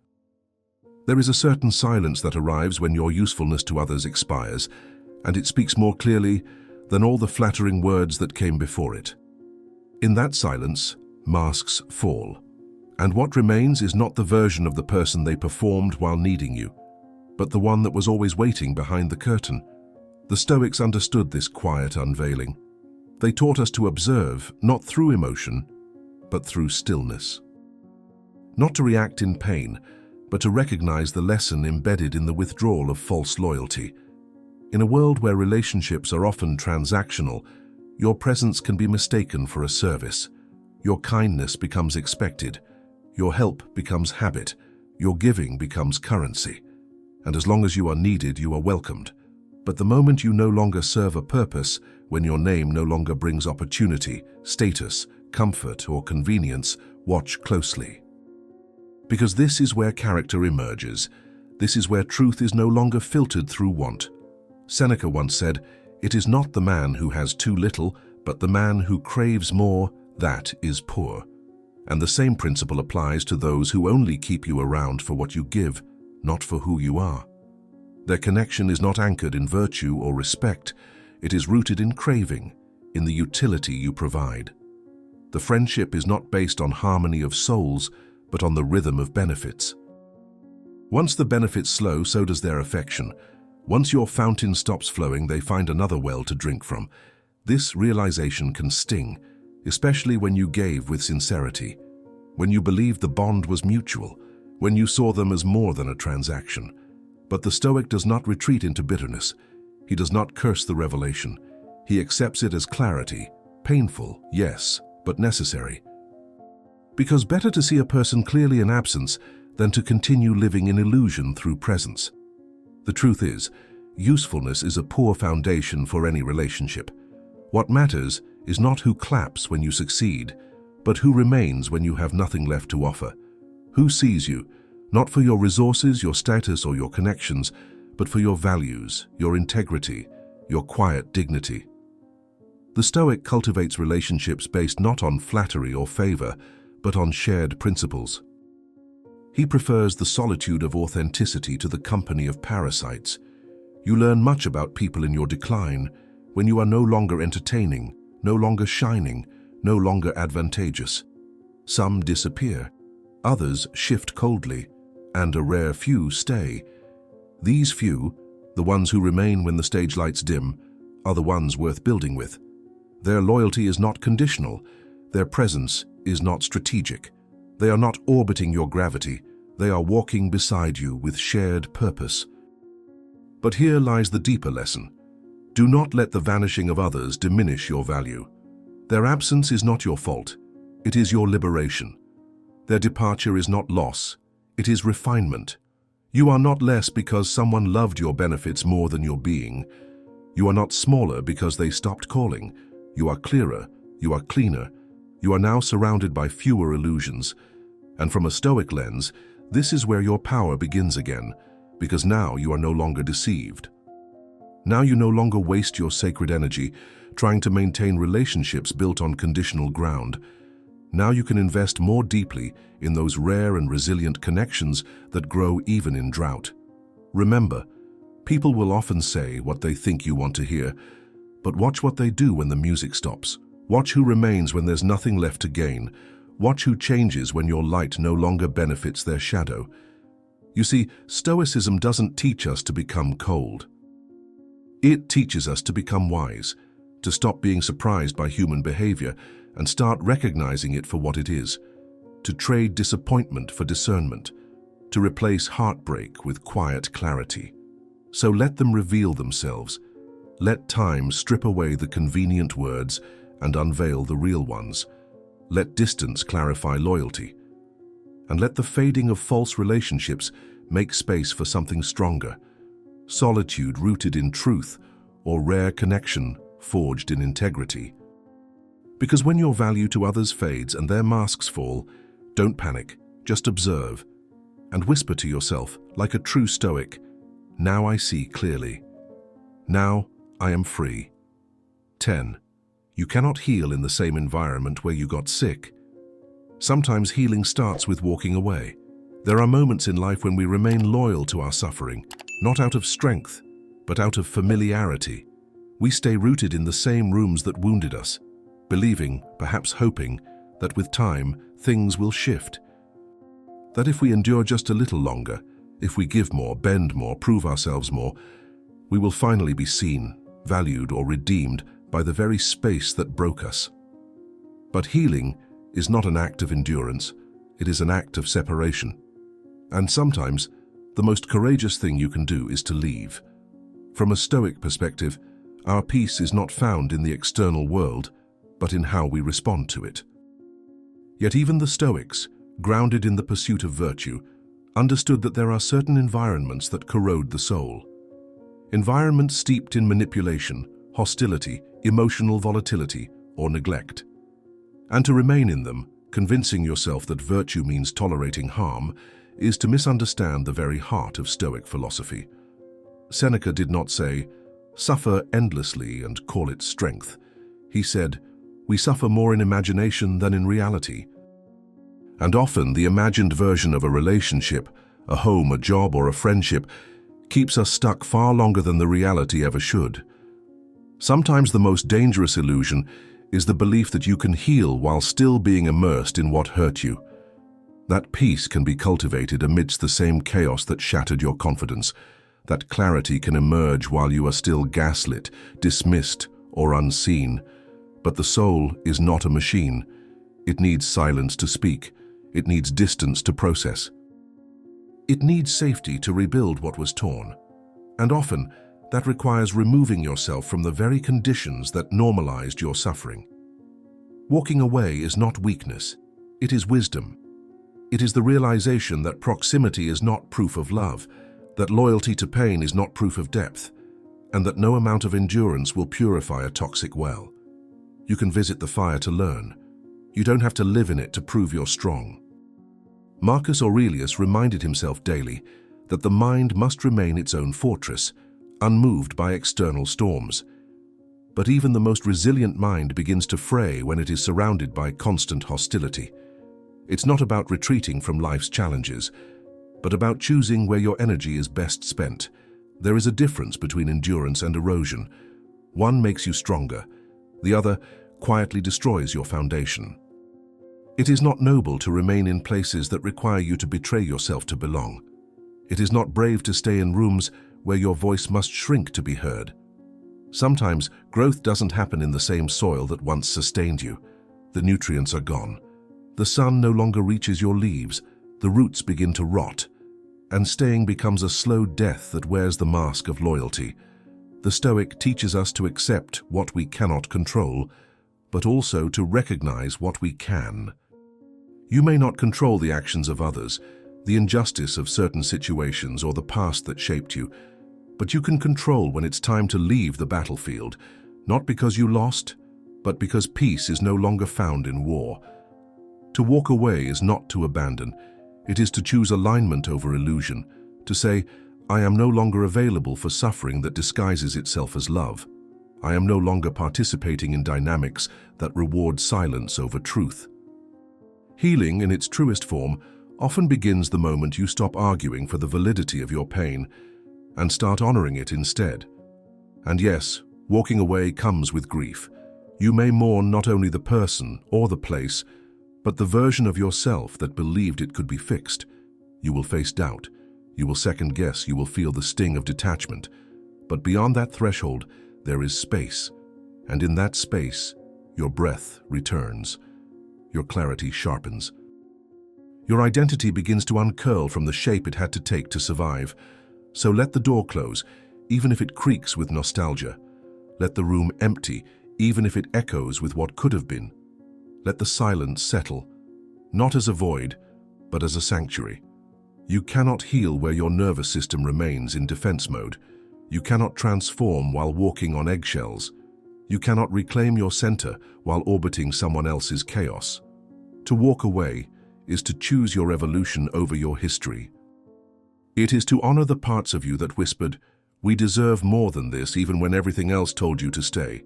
There is a certain silence that arrives when your usefulness to others expires, and it speaks more clearly than all the flattering words that came before it. In that silence, masks fall, and what remains is not the version of the person they performed while needing you, but the one that was always waiting behind the curtain. The Stoics understood this quiet unveiling. They taught us to observe, not through emotion, but through stillness. Not to react in pain, but to recognize the lesson embedded in the withdrawal of false loyalty. In a world where relationships are often transactional, your presence can be mistaken for a service. Your kindness becomes expected. Your help becomes habit. Your giving becomes currency. And as long as you are needed, you are welcomed. But the moment you no longer serve a purpose, when your name no longer brings opportunity, status, comfort, or convenience, watch closely. Because this is where character emerges. This is where truth is no longer filtered through want. Seneca once said, "It is not the man who has too little, but the man who craves more, that is poor." And the same principle applies to those who only keep you around for what you give, not for who you are. Their connection is not anchored in virtue or respect. It is rooted in craving, in the utility you provide. The friendship is not based on harmony of souls, but on the rhythm of benefits. Once the benefits slow, so does their affection. Once your fountain stops flowing, they find another well to drink from. This realization can sting, especially when you gave with sincerity, when you believed the bond was mutual, when you saw them as more than a transaction. But the Stoic does not retreat into bitterness. He does not curse the revelation. He accepts it as clarity, painful, yes, but necessary. Because better to see a person clearly in absence than to continue living in illusion through presence. The truth is, usefulness is a poor foundation for any relationship. What matters is not who claps when you succeed, but who remains when you have nothing left to offer. Who sees you, not for your resources, your status, or your connections, but for your values, your integrity, your quiet dignity. The Stoic cultivates relationships based not on flattery or favor, but on shared principles. He prefers the solitude of authenticity to the company of parasites. You learn much about people in your decline, when you are no longer entertaining, no longer shining, no longer advantageous. Some disappear, others shift coldly, and a rare few stay. These few, the ones who remain when the stage lights dim, are the ones worth building with. Their loyalty is not conditional. Their presence is not strategic. They are not orbiting your gravity. They are walking beside you with shared purpose. But here lies the deeper lesson. Do not let the vanishing of others diminish your value. Their absence is not your fault. It is your liberation. Their departure is not loss. It is refinement. You are not less because someone loved your benefits more than your being. You are not smaller because they stopped calling. You are clearer. You are cleaner. You are now surrounded by fewer illusions. And from a Stoic lens, this is where your power begins again, because now you are no longer deceived. Now you no longer waste your sacred energy trying to maintain relationships built on conditional ground. Now you can invest more deeply in those rare and resilient connections that grow even in drought. Remember, people will often say what they think you want to hear, but watch what they do when the music stops. Watch who remains when there's nothing left to gain. Watch who changes when your light no longer benefits their shadow. You see, Stoicism doesn't teach us to become cold. It teaches us to become wise, to stop being surprised by human behavior and start recognizing it for what it is, to trade disappointment for discernment, to replace heartbreak with quiet clarity. So let them reveal themselves. Let time strip away the convenient words and unveil the real ones. Let distance clarify loyalty. And let the fading of false relationships make space for something stronger. Solitude rooted in truth, or rare connection forged in integrity. Because when your value to others fades and their masks fall, don't panic, just observe, and whisper to yourself, like a true Stoic, "Now I see clearly. Now I am free." 10. You cannot heal in the same environment where you got sick. Sometimes healing starts with walking away. There are moments in life when we remain loyal to our suffering, not out of strength, but out of familiarity. We stay rooted in the same rooms that wounded us, believing, perhaps hoping, that with time, things will shift. That if we endure just a little longer, if we give more, bend more, prove ourselves more, we will finally be seen, valued, or redeemed by the very space that broke us. But healing is not an act of endurance, it is an act of separation. And sometimes, the most courageous thing you can do is to leave. From a Stoic perspective, our peace is not found in the external world, but in how we respond to it. Yet even the Stoics, grounded in the pursuit of virtue, understood that there are certain environments that corrode the soul. Environments steeped in manipulation, hostility, emotional volatility, or neglect. And to remain in them, convincing yourself that virtue means tolerating harm, is to misunderstand the very heart of Stoic philosophy. Seneca did not say, "Suffer endlessly and call it strength." He said, "We suffer more in imagination than in reality." And often the imagined version of a relationship, a home, a job, or a friendship, keeps us stuck far longer than the reality ever should. Sometimes the most dangerous illusion is the belief that you can heal while still being immersed in what hurt you. That peace can be cultivated amidst the same chaos that shattered your confidence. That clarity can emerge while you are still gaslit, dismissed, or unseen. But the soul is not a machine. It needs silence to speak. It needs distance to process. It needs safety to rebuild what was torn. And often, that requires removing yourself from the very conditions that normalized your suffering. Walking away is not weakness. It is wisdom. It is the realization that proximity is not proof of love, that loyalty to pain is not proof of depth, and that no amount of endurance will purify a toxic well. You can visit the fire to learn. You don't have to live in it to prove you're strong. Marcus Aurelius reminded himself daily that the mind must remain its own fortress, unmoved by external storms. But even the most resilient mind begins to fray when it is surrounded by constant hostility. It's not about retreating from life's challenges, but about choosing where your energy is best spent. There is a difference between endurance and erosion. One makes you stronger, the other quietly destroys your foundation. It is not noble to remain in places that require you to betray yourself to belong. It is not brave to stay in rooms where your voice must shrink to be heard. Sometimes growth doesn't happen in the same soil that once sustained you. The nutrients are gone. The sun no longer reaches your leaves. The roots begin to rot. And staying becomes a slow death that wears the mask of loyalty. The Stoic teaches us to accept what we cannot control, but also to recognize what we can. You may not control the actions of others, the injustice of certain situations, or the past that shaped you, but you can control when it's time to leave the battlefield, not because you lost, but because peace is no longer found in war. To walk away is not to abandon. It is to choose alignment over illusion, to say, "I am no longer available for suffering that disguises itself as love. I am no longer participating in dynamics that reward silence over truth." Healing, in its truest form, often begins the moment you stop arguing for the validity of your pain and start honoring it instead. And yes, walking away comes with grief. You may mourn not only the person or the place, but the version of yourself that believed it could be fixed. You will face doubt. You will second guess. You will feel the sting of detachment. But beyond that threshold, there is space. And in that space, your breath returns. Your clarity sharpens. Your identity begins to uncurl from the shape it had to take to survive. So let the door close, even if it creaks with nostalgia. Let the room empty, even if it echoes with what could have been. Let the silence settle, not as a void, but as a sanctuary. You cannot heal where your nervous system remains in defense mode. You cannot transform while walking on eggshells. You cannot reclaim your center while orbiting someone else's chaos. To walk away is to choose your evolution over your history. It is to honor the parts of you that whispered, "We deserve more than this," even when everything else told you to stay.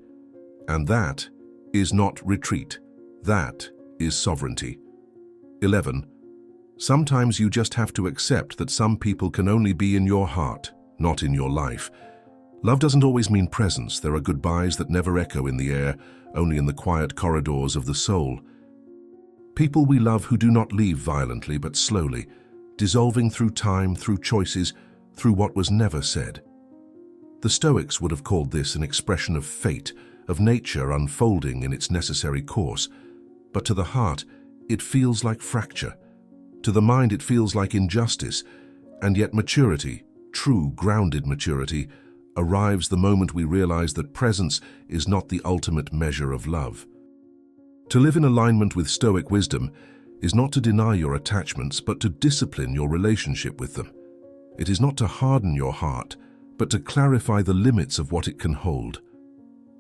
And that is not retreat. That is sovereignty. 11. Sometimes you just have to accept that some people can only be in your heart, not in your life. Love doesn't always mean presence. There are goodbyes that never echo in the air, only in the quiet corridors of the soul. People we love who do not leave violently but slowly, dissolving through time, through choices, through what was never said. The Stoics would have called this an expression of fate, of nature unfolding in its necessary course. But to the heart, it feels like fracture. To the mind, it feels like injustice. And yet maturity, true grounded maturity, arrives the moment we realize that presence is not the ultimate measure of love. To live in alignment with Stoic wisdom is not to deny your attachments, but to discipline your relationship with them. It is not to harden your heart, but to clarify the limits of what it can hold.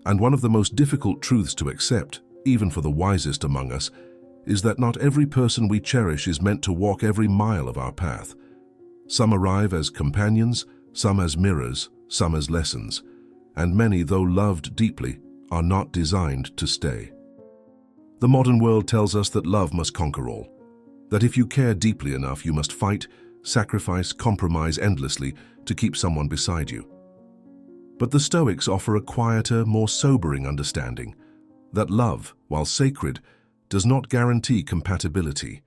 And one of the most difficult truths to accept, even for the wisest among us, is that not every person we cherish is meant to walk every mile of our path. Some arrive as companions, some as mirrors, some as lessons, and many, though loved deeply, are not designed to stay. The modern world tells us that love must conquer all, that if you care deeply enough, you must fight, sacrifice, compromise endlessly to keep someone beside you. But the Stoics offer a quieter, more sobering understanding that love, while sacred, does not guarantee compatibility.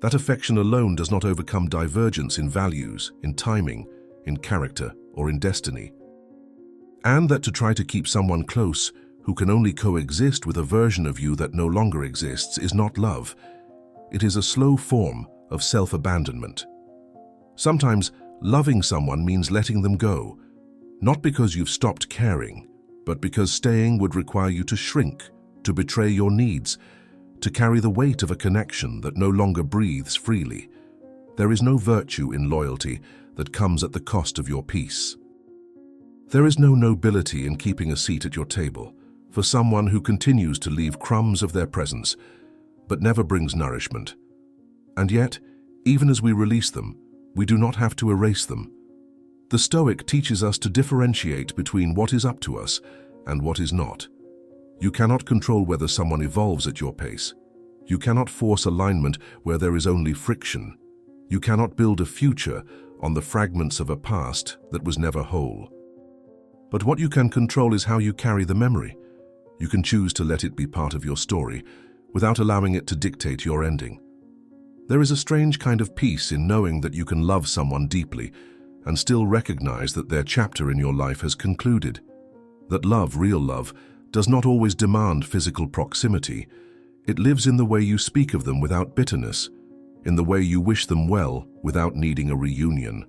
That affection alone does not overcome divergence in values, in timing, in character, or in destiny. And that to try to keep someone close who can only coexist with a version of you that no longer exists is not love. It is a slow form of self-abandonment. Sometimes loving someone means letting them go, not because you've stopped caring, but because staying would require you to shrink, to betray your needs, to carry the weight of a connection that no longer breathes freely. There is no virtue in loyalty that comes at the cost of your peace. There is no nobility in keeping a seat at your table for someone who continues to leave crumbs of their presence, but never brings nourishment. And yet, even as we release them, we do not have to erase them. The Stoic teaches us to differentiate between what is up to us and what is not. You cannot control whether someone evolves at your pace. You cannot force alignment where there is only friction. You cannot build a future on the fragments of a past that was never whole. But what you can control is how you carry the memory. You can choose to let it be part of your story without allowing it to dictate your ending. There is a strange kind of peace in knowing that you can love someone deeply and still recognize that their chapter in your life has concluded. That love, real love, does not always demand physical proximity. It lives in the way you speak of them without bitterness, in the way you wish them well without needing a reunion,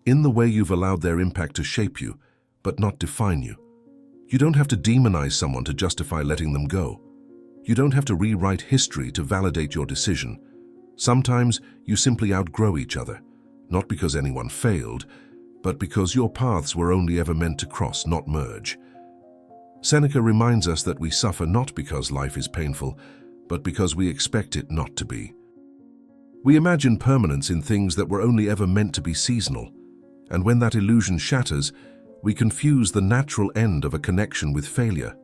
in the way you've allowed their impact to shape you, but not define you. You don't have to demonize someone to justify letting them go. You don't have to rewrite history to validate your decision. Sometimes you simply outgrow each other, not because anyone failed, but because your paths were only ever meant to cross, not merge. Seneca reminds us that we suffer not because life is painful, but because we expect it not to be. We imagine permanence in things that were only ever meant to be seasonal, and when that illusion shatters, we confuse the natural end of a connection with failure.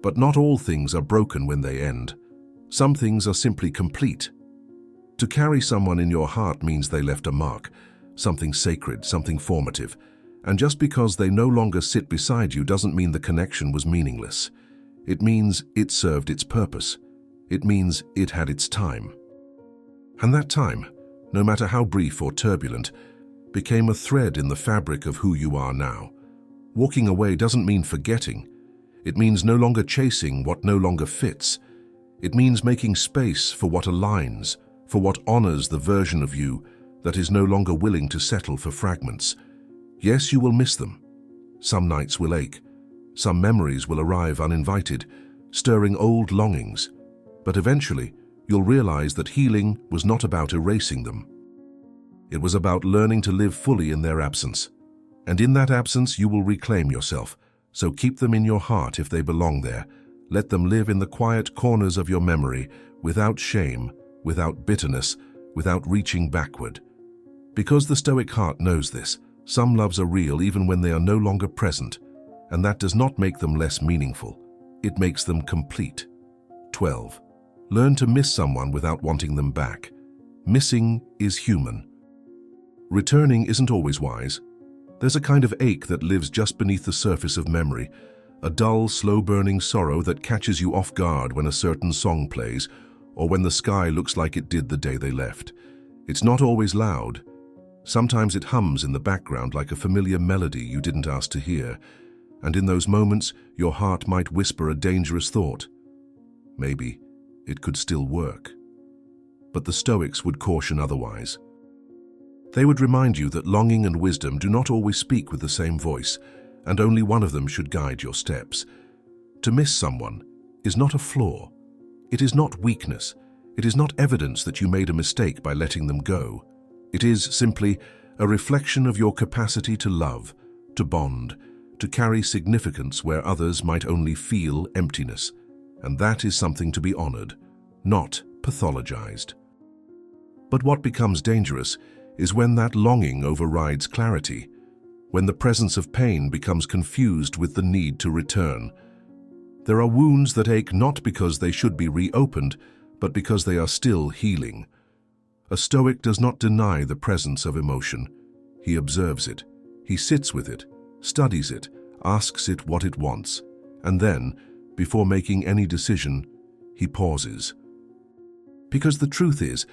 But not all things are broken when they end. Some things are simply complete. To carry someone in your heart means they left a mark, something sacred, something formative. And just because they no longer sit beside you doesn't mean the connection was meaningless. It means it served its purpose. It means it had its time. And that time, no matter how brief or turbulent, became a thread in the fabric of who you are now. Walking away doesn't mean forgetting. It means no longer chasing what no longer fits. It means making space for what aligns, for what honors the version of you that is no longer willing to settle for fragments. Yes, you will miss them. Some nights will ache, Some memories will arrive uninvited, stirring old longings, but eventually you'll realize that healing was not about erasing them. It was about learning to live fully in their absence. And in that absence you will reclaim yourself, so keep them in your heart if they belong there. Let them live in the quiet corners of your memory, without shame, without bitterness, without reaching backward. Because the Stoic heart knows this, some loves are real even when they are no longer present, and that does not make them less meaningful. It makes them complete. 12. Learn to miss someone without wanting them back. Missing is human. Returning isn't always wise. There's a kind of ache that lives just beneath the surface of memory, a dull, slow-burning sorrow that catches you off guard when a certain song plays, or when the sky looks like it did the day they left. It's not always loud. Sometimes it hums in the background like a familiar melody you didn't ask to hear, and in those moments your heart might whisper a dangerous thought. Maybe it could still work. But the Stoics would caution otherwise. They would remind you that longing and wisdom do not always speak with the same voice, and only one of them should guide your steps. To miss someone is not a flaw. It is not weakness. It is not evidence that you made a mistake by letting them go. It is simply a reflection of your capacity to love, to bond, to carry significance where others might only feel emptiness. And that is something to be honored, not pathologized. But what becomes dangerous is when that longing overrides clarity, when the presence of pain becomes confused with the need to return. There are wounds that ache not because they should be reopened, but because they are still healing. A Stoic does not deny the presence of emotion. He observes it. He sits with it, studies it, asks it what it wants, and then, before making any decision, he pauses. Because the truth is,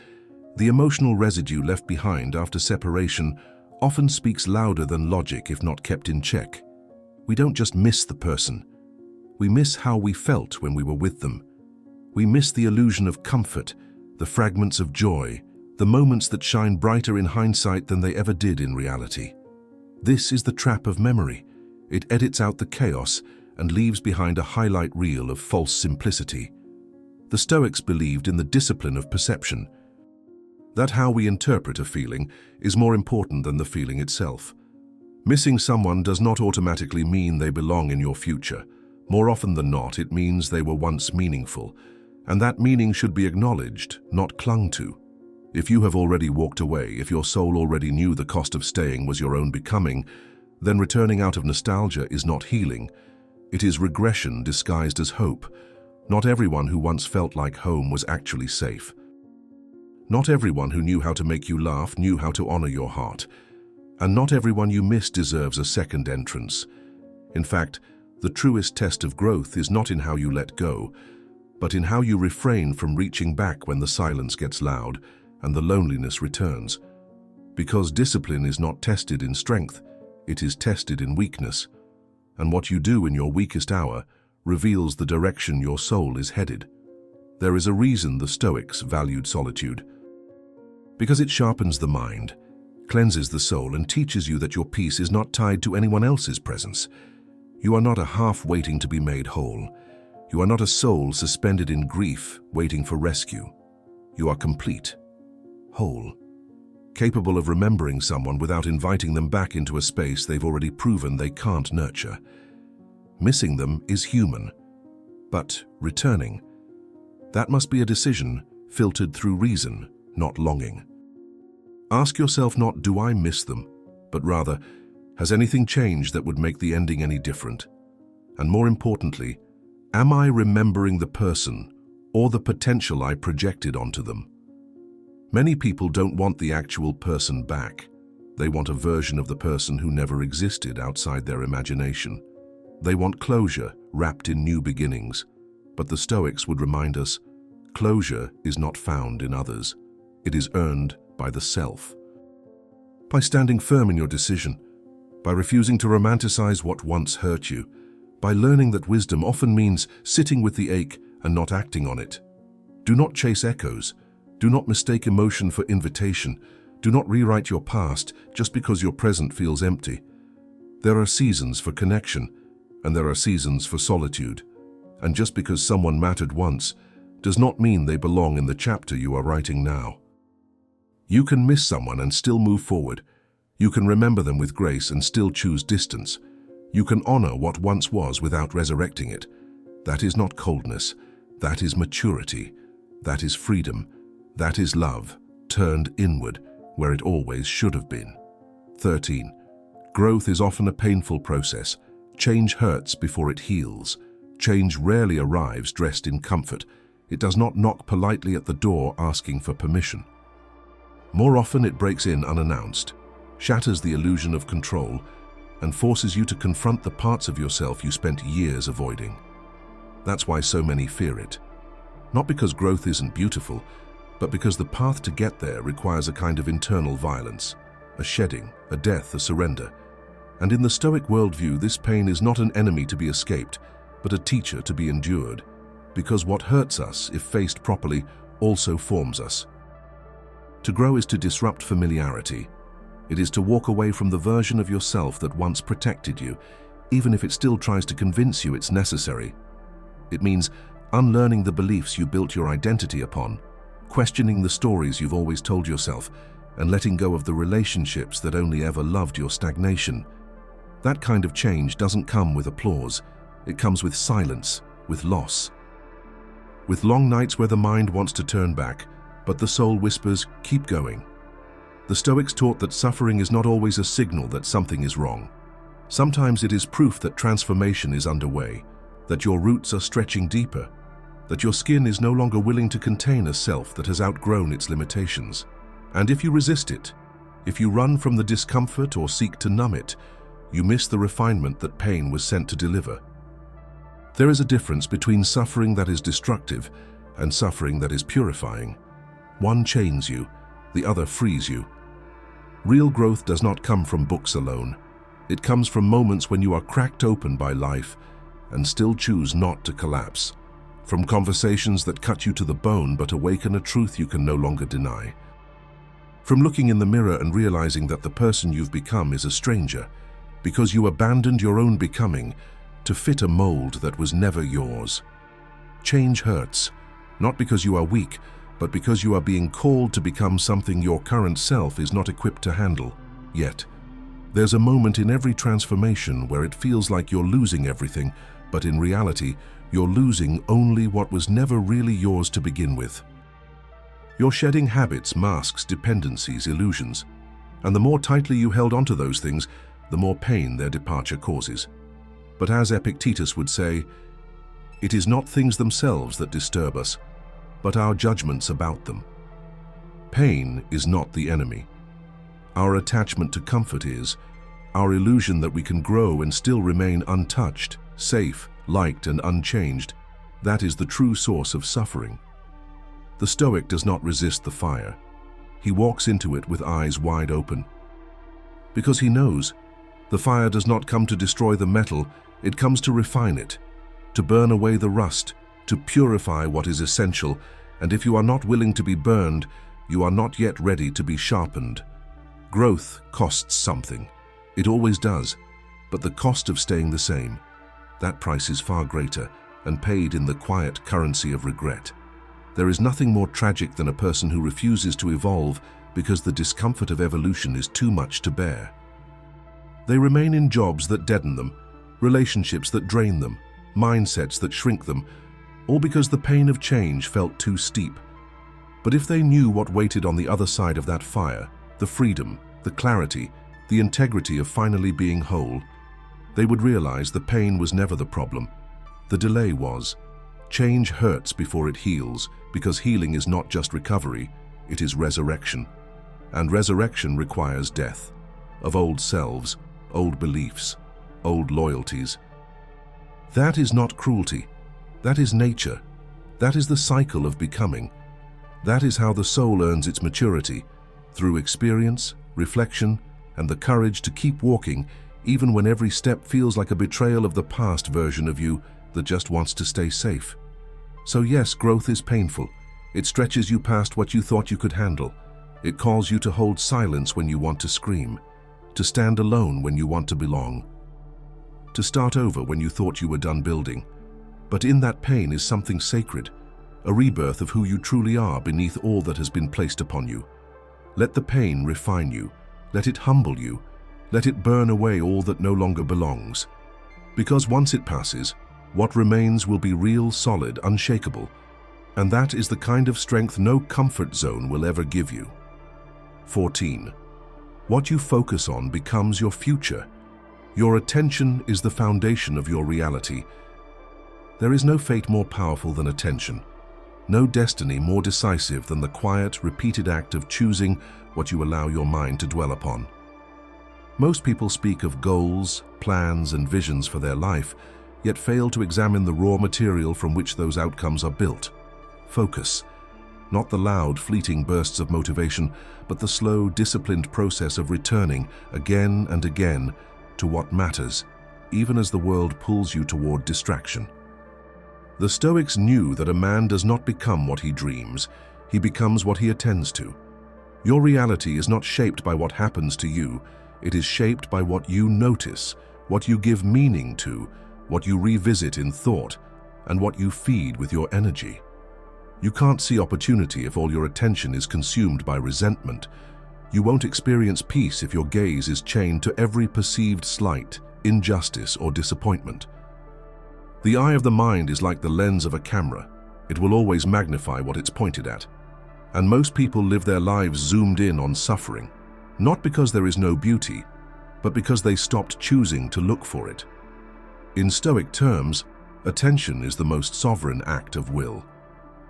the emotional residue left behind after separation often speaks louder than logic if not kept in check. We don't just miss the person. We miss how we felt when we were with them. We miss the illusion of comfort, the fragments of joy, the moments that shine brighter in hindsight than they ever did in reality. This is the trap of memory. It edits out the chaos and leaves behind a highlight reel of false simplicity. The Stoics believed in the discipline of perception, that how we interpret a feeling is more important than the feeling itself. Missing someone does not automatically mean they belong in your future. More often than not, it means they were once meaningful, and that meaning should be acknowledged, not clung to. If you have already walked away, if your soul already knew the cost of staying was your own becoming, then returning out of nostalgia is not healing. It is regression disguised as hope. Not everyone who once felt like home was actually safe. Not everyone who knew how to make you laugh knew how to honor your heart. And not everyone you miss deserves a second entrance. In fact, the truest test of growth is not in how you let go, but in how you refrain from reaching back when the silence gets loud and the loneliness returns. Because discipline is not tested in strength, it is tested in weakness. And what you do in your weakest hour reveals the direction your soul is headed. There is a reason the Stoics valued solitude. Because it sharpens the mind, cleanses the soul, and teaches you that your peace is not tied to anyone else's presence. You are not a half waiting to be made whole. You are not a soul suspended in grief, waiting for rescue. You are complete, whole, capable of remembering someone without inviting them back into a space they've already proven they can't nurture. Missing them is human, but returning, that must be a decision filtered through reason, not longing. Ask yourself not, do I miss them, but rather, has anything changed that would make the ending any different? And more importantly, am I remembering the person or the potential I projected onto them? Many people don't want the actual person back. They want a version of the person who never existed outside their imagination. They want closure wrapped in new beginnings. But the Stoics would remind us, closure is not found in others. It is earned by the self. By standing firm in your decision, by refusing to romanticize what once hurt you, by learning that wisdom often means sitting with the ache and not acting on it. Do not chase echoes. Do not mistake emotion for invitation. Do not rewrite your past just because your present feels empty. There are seasons for connection, and there are seasons for solitude. And just because someone mattered once does not mean they belong in the chapter you are writing now. You can miss someone and still move forward. You can remember them with grace and still choose distance. You can honor what once was without resurrecting it. That is not coldness. That is maturity. That is freedom. That is love, turned inward, where it always should have been. 13. Growth is often a painful process. Change hurts before it heals. Change rarely arrives dressed in comfort. It does not knock politely at the door asking for permission. More often it breaks in unannounced, shatters the illusion of control, and forces you to confront the parts of yourself you spent years avoiding. That's why so many fear it. Not because growth isn't beautiful, but because the path to get there requires a kind of internal violence, a shedding, a death, a surrender. And in the Stoic worldview, this pain is not an enemy to be escaped, but a teacher to be endured, because what hurts us, if faced properly, also forms us. To grow is to disrupt familiarity. It is to walk away from the version of yourself that once protected you, even if it still tries to convince you it's necessary. It means unlearning the beliefs you built your identity upon, questioning the stories you've always told yourself, and letting go of the relationships that only ever loved your stagnation. That kind of change doesn't come with applause. It comes with silence, with loss. With long nights where the mind wants to turn back, but the soul whispers, keep going. The Stoics taught that suffering is not always a signal that something is wrong. Sometimes it is proof that transformation is underway, that your roots are stretching deeper, that your skin is no longer willing to contain a self that has outgrown its limitations. And if you resist it, if you run from the discomfort or seek to numb it, you miss the refinement that pain was sent to deliver. There is a difference between suffering that is destructive and suffering that is purifying. One chains you, the other frees you. Real growth does not come from books alone. It comes from moments when you are cracked open by life and still choose not to collapse. From conversations that cut you to the bone but awaken a truth you can no longer deny. From looking in the mirror and realizing that the person you've become is a stranger, because you abandoned your own becoming to fit a mold that was never yours. Change hurts, not because you are weak, but because you are being called to become something your current self is not equipped to handle, yet. There's a moment in every transformation where it feels like you're losing everything, but in reality, you're losing only what was never really yours to begin with. You're shedding habits, masks, dependencies, illusions, and the more tightly you held onto those things, the more pain their departure causes. But as Epictetus would say, it is not things themselves that disturb us, but our judgments about them. Pain is not the enemy. Our attachment to comfort is, our illusion that we can grow and still remain untouched, safe, liked, and unchanged. That is the true source of suffering. The Stoic does not resist the fire. He walks into it with eyes wide open. Because he knows, the fire does not come to destroy the metal, it comes to refine it, to burn away the rust, to purify what is essential, and if you are not willing to be burned, you are not yet ready to be sharpened. Growth costs something. It always does, but the cost of staying the same, that price is far greater and paid in the quiet currency of regret. There is nothing more tragic than a person who refuses to evolve because the discomfort of evolution is too much to bear. They remain in jobs that deaden them, relationships that drain them, mindsets that shrink them, all because the pain of change felt too steep. But if they knew what waited on the other side of that fire, the freedom, the clarity, the integrity of finally being whole, they would realize the pain was never the problem. The delay was. Change hurts before it heals, because healing is not just recovery, it is resurrection. And resurrection requires death of old selves, old beliefs, old loyalties. That is not cruelty. That is nature. That is the cycle of becoming. That is how the soul earns its maturity, through experience, reflection, and the courage to keep walking, even when every step feels like a betrayal of the past version of you that just wants to stay safe. So yes, growth is painful. It stretches you past what you thought you could handle. It calls you to hold silence when you want to scream, to stand alone when you want to belong, to start over when you thought you were done building. But in that pain is something sacred, a rebirth of who you truly are beneath all that has been placed upon you. Let the pain refine you. Let it humble you. Let it burn away all that no longer belongs. Because once it passes, what remains will be real, solid, unshakable. And that is the kind of strength no comfort zone will ever give you. 14. What you focus on becomes your future. Your attention is the foundation of your reality. There is no fate more powerful than attention. No destiny more decisive than the quiet, repeated act of choosing what you allow your mind to dwell upon. Most people speak of goals, plans, and visions for their life, yet fail to examine the raw material from which those outcomes are built. Focus. Not the loud, fleeting bursts of motivation, but the slow, disciplined process of returning again and again to what matters, even as the world pulls you toward distraction. The Stoics knew that a man does not become what he dreams, he becomes what he attends to. Your reality is not shaped by what happens to you, it is shaped by what you notice, what you give meaning to, what you revisit in thought, and what you feed with your energy. You can't see opportunity if all your attention is consumed by resentment. You won't experience peace if your gaze is chained to every perceived slight, injustice, or disappointment. The eye of the mind is like the lens of a camera. It will always magnify what it's pointed at. And most people live their lives zoomed in on suffering, not because there is no beauty, but because they stopped choosing to look for it. In Stoic terms, attention is the most sovereign act of will.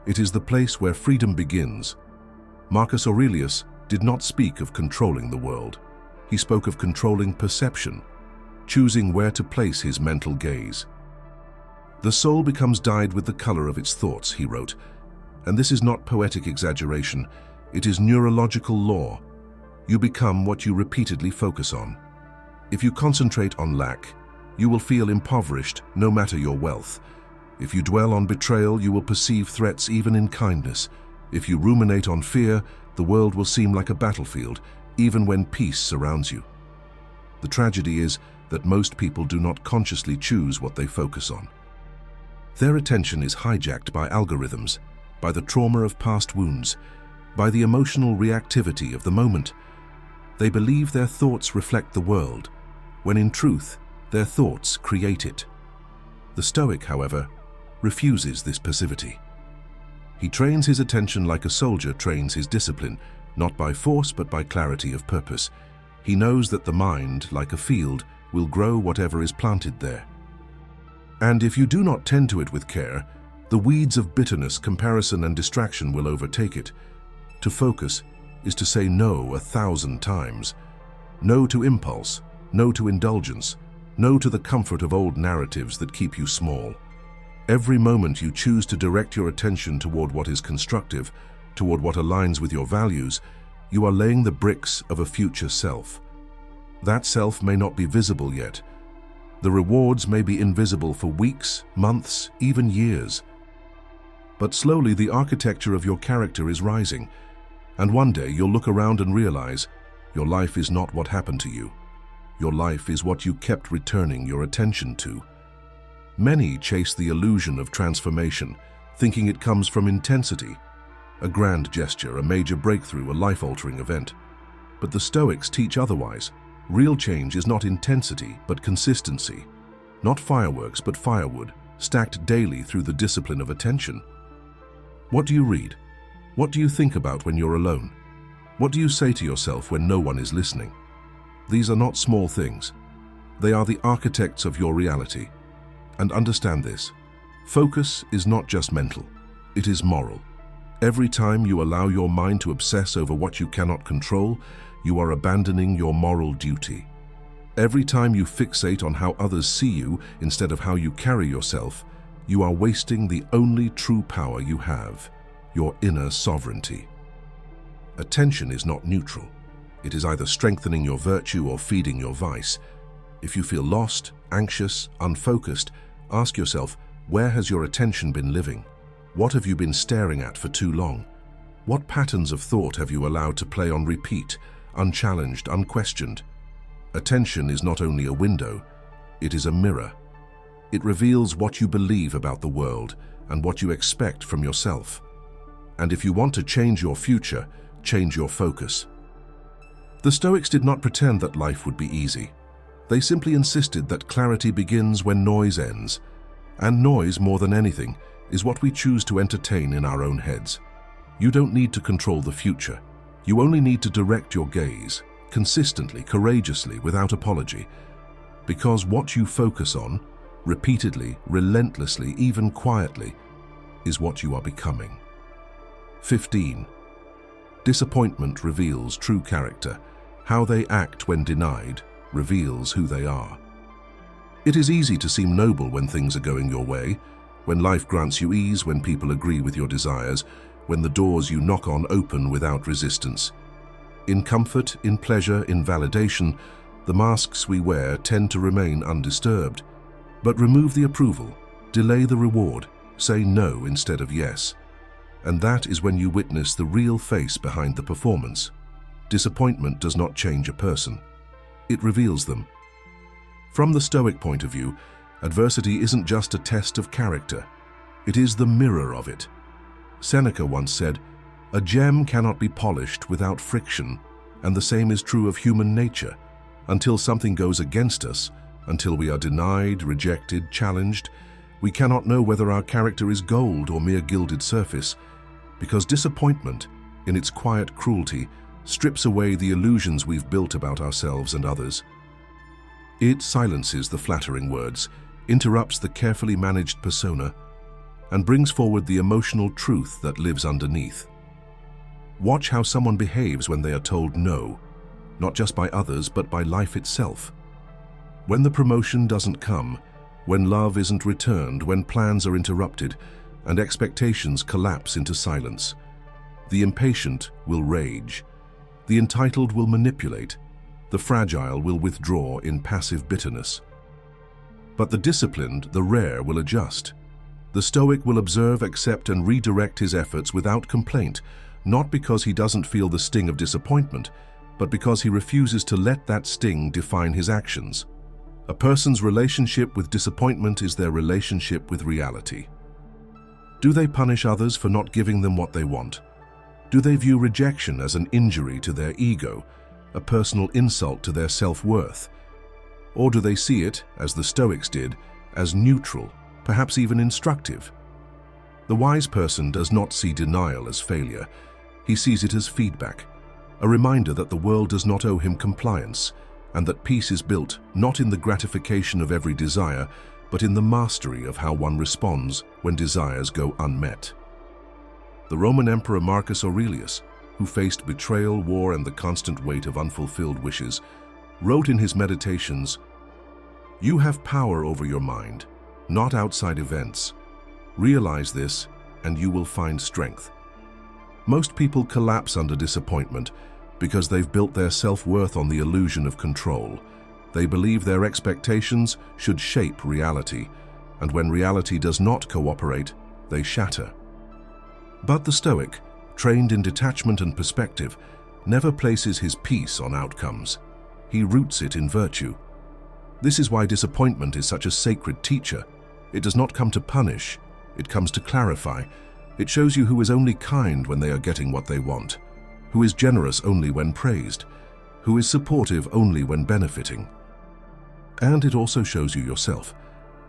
It is the place where freedom begins. Marcus Aurelius did not speak of controlling the world. He spoke of controlling perception, choosing where to place his mental gaze. The soul becomes dyed with the color of its thoughts, he wrote, and this is not poetic exaggeration, it is neurological law. You become what you repeatedly focus on. If you concentrate on lack, you will feel impoverished no matter your wealth. If you dwell on betrayal, you will perceive threats even in kindness. If you ruminate on fear, the world will seem like a battlefield, even when peace surrounds you. The tragedy is that most people do not consciously choose what they focus on. Their attention is hijacked by algorithms, by the trauma of past wounds, by the emotional reactivity of the moment. They believe their thoughts reflect the world, when in truth, their thoughts create it. The Stoic, however, refuses this passivity. He trains his attention like a soldier trains his discipline, not by force but by clarity of purpose. He knows that the mind, like a field, will grow whatever is planted there. And if you do not tend to it with care, the weeds of bitterness, comparison, and distraction will overtake it. To focus is to say no 1,000 times. No to impulse, no to indulgence, no to the comfort of old narratives that keep you small. Every moment you choose to direct your attention toward what is constructive, toward what aligns with your values, you are laying the bricks of a future self. That self may not be visible yet. The rewards may be invisible for weeks, months, even years. But slowly the architecture of your character is rising, and one day you'll look around and realize your life is not what happened to you. Your life is what you kept returning your attention to. Many chase the illusion of transformation, thinking it comes from intensity, a grand gesture, a major breakthrough, a life-altering event. But the Stoics teach otherwise. Real change is not intensity, but consistency. Not fireworks, but firewood, stacked daily through the discipline of attention. What do you read? What do you think about when you're alone? What do you say to yourself when no one is listening? These are not small things. They are the architects of your reality. And understand this, focus is not just mental, it is moral. Every time you allow your mind to obsess over what you cannot control, you are abandoning your moral duty. Every time you fixate on how others see you instead of how you carry yourself, you are wasting the only true power you have, your inner sovereignty. Attention is not neutral. It is either strengthening your virtue or feeding your vice. If you feel lost, anxious, unfocused, ask yourself, where has your attention been living? What have you been staring at for too long? What patterns of thought have you allowed to play on repeat, unchallenged, unquestioned? Attention is not only a window, It is a mirror. It reveals what you believe about the world and what you expect from yourself. And if you want to change your future, change your focus. The Stoics did not pretend that life would be easy. They simply insisted that clarity begins when noise ends. And noise, more than anything, is what we choose to entertain in our own heads. You don't need to control the future. You only need to direct your gaze, consistently, courageously, without apology. Because what you focus on, repeatedly, relentlessly, even quietly, is what you are becoming. 15. Disappointment reveals true character. How they act when denied reveals who they are. It is easy to seem noble when things are going your way, when life grants you ease, when people agree with your desires, when the doors you knock on open without resistance. In comfort, in pleasure, in validation, the masks we wear tend to remain undisturbed. But remove the approval, delay the reward, say no instead of yes. And that is when you witness the real face behind the performance. Disappointment does not change a person. It reveals them. From the Stoic point of view, adversity isn't just a test of character. It is the mirror of it. Seneca once said, "A gem cannot be polished without friction, and the same is true of human nature. Until something goes against us, until we are denied, rejected, challenged, we cannot know whether our character is gold or mere gilded surface, because disappointment, in its quiet cruelty, strips away the illusions we've built about ourselves and others. It silences the flattering words, interrupts the carefully managed persona, and brings forward the emotional truth that lives underneath. Watch how someone behaves when they are told no, not just by others, but by life itself. When the promotion doesn't come, when love isn't returned, when plans are interrupted, and expectations collapse into silence, the impatient will rage. The entitled will manipulate. The fragile will withdraw in passive bitterness. But the disciplined, the rare, will adjust. The Stoic will observe, accept, and redirect his efforts without complaint, not because he doesn't feel the sting of disappointment, but because he refuses to let that sting define his actions. A person's relationship with disappointment is their relationship with reality. Do they punish others for not giving them what they want? Do they view rejection as an injury to their ego, a personal insult to their self-worth? Or do they see it, as the Stoics did, as neutral, perhaps even instructive? The wise person does not see denial as failure. He sees it as feedback, a reminder that the world does not owe him compliance, and that peace is built not in the gratification of every desire, but in the mastery of how one responds when desires go unmet. The Roman Emperor Marcus Aurelius, who faced betrayal, war, and the constant weight of unfulfilled wishes, wrote in his Meditations, "You have power over your mind, not outside events. Realize this, and you will find strength." Most people collapse under disappointment because they've built their self-worth on the illusion of control. They believe their expectations should shape reality, and when reality does not cooperate, they shatter. But the Stoic, trained in detachment and perspective, never places his peace on outcomes. He roots it in virtue. This is why disappointment is such a sacred teacher. It does not come to punish, it comes to clarify. It shows you who is only kind when they are getting what they want, who is generous only when praised, who is supportive only when benefiting. And it also shows you yourself,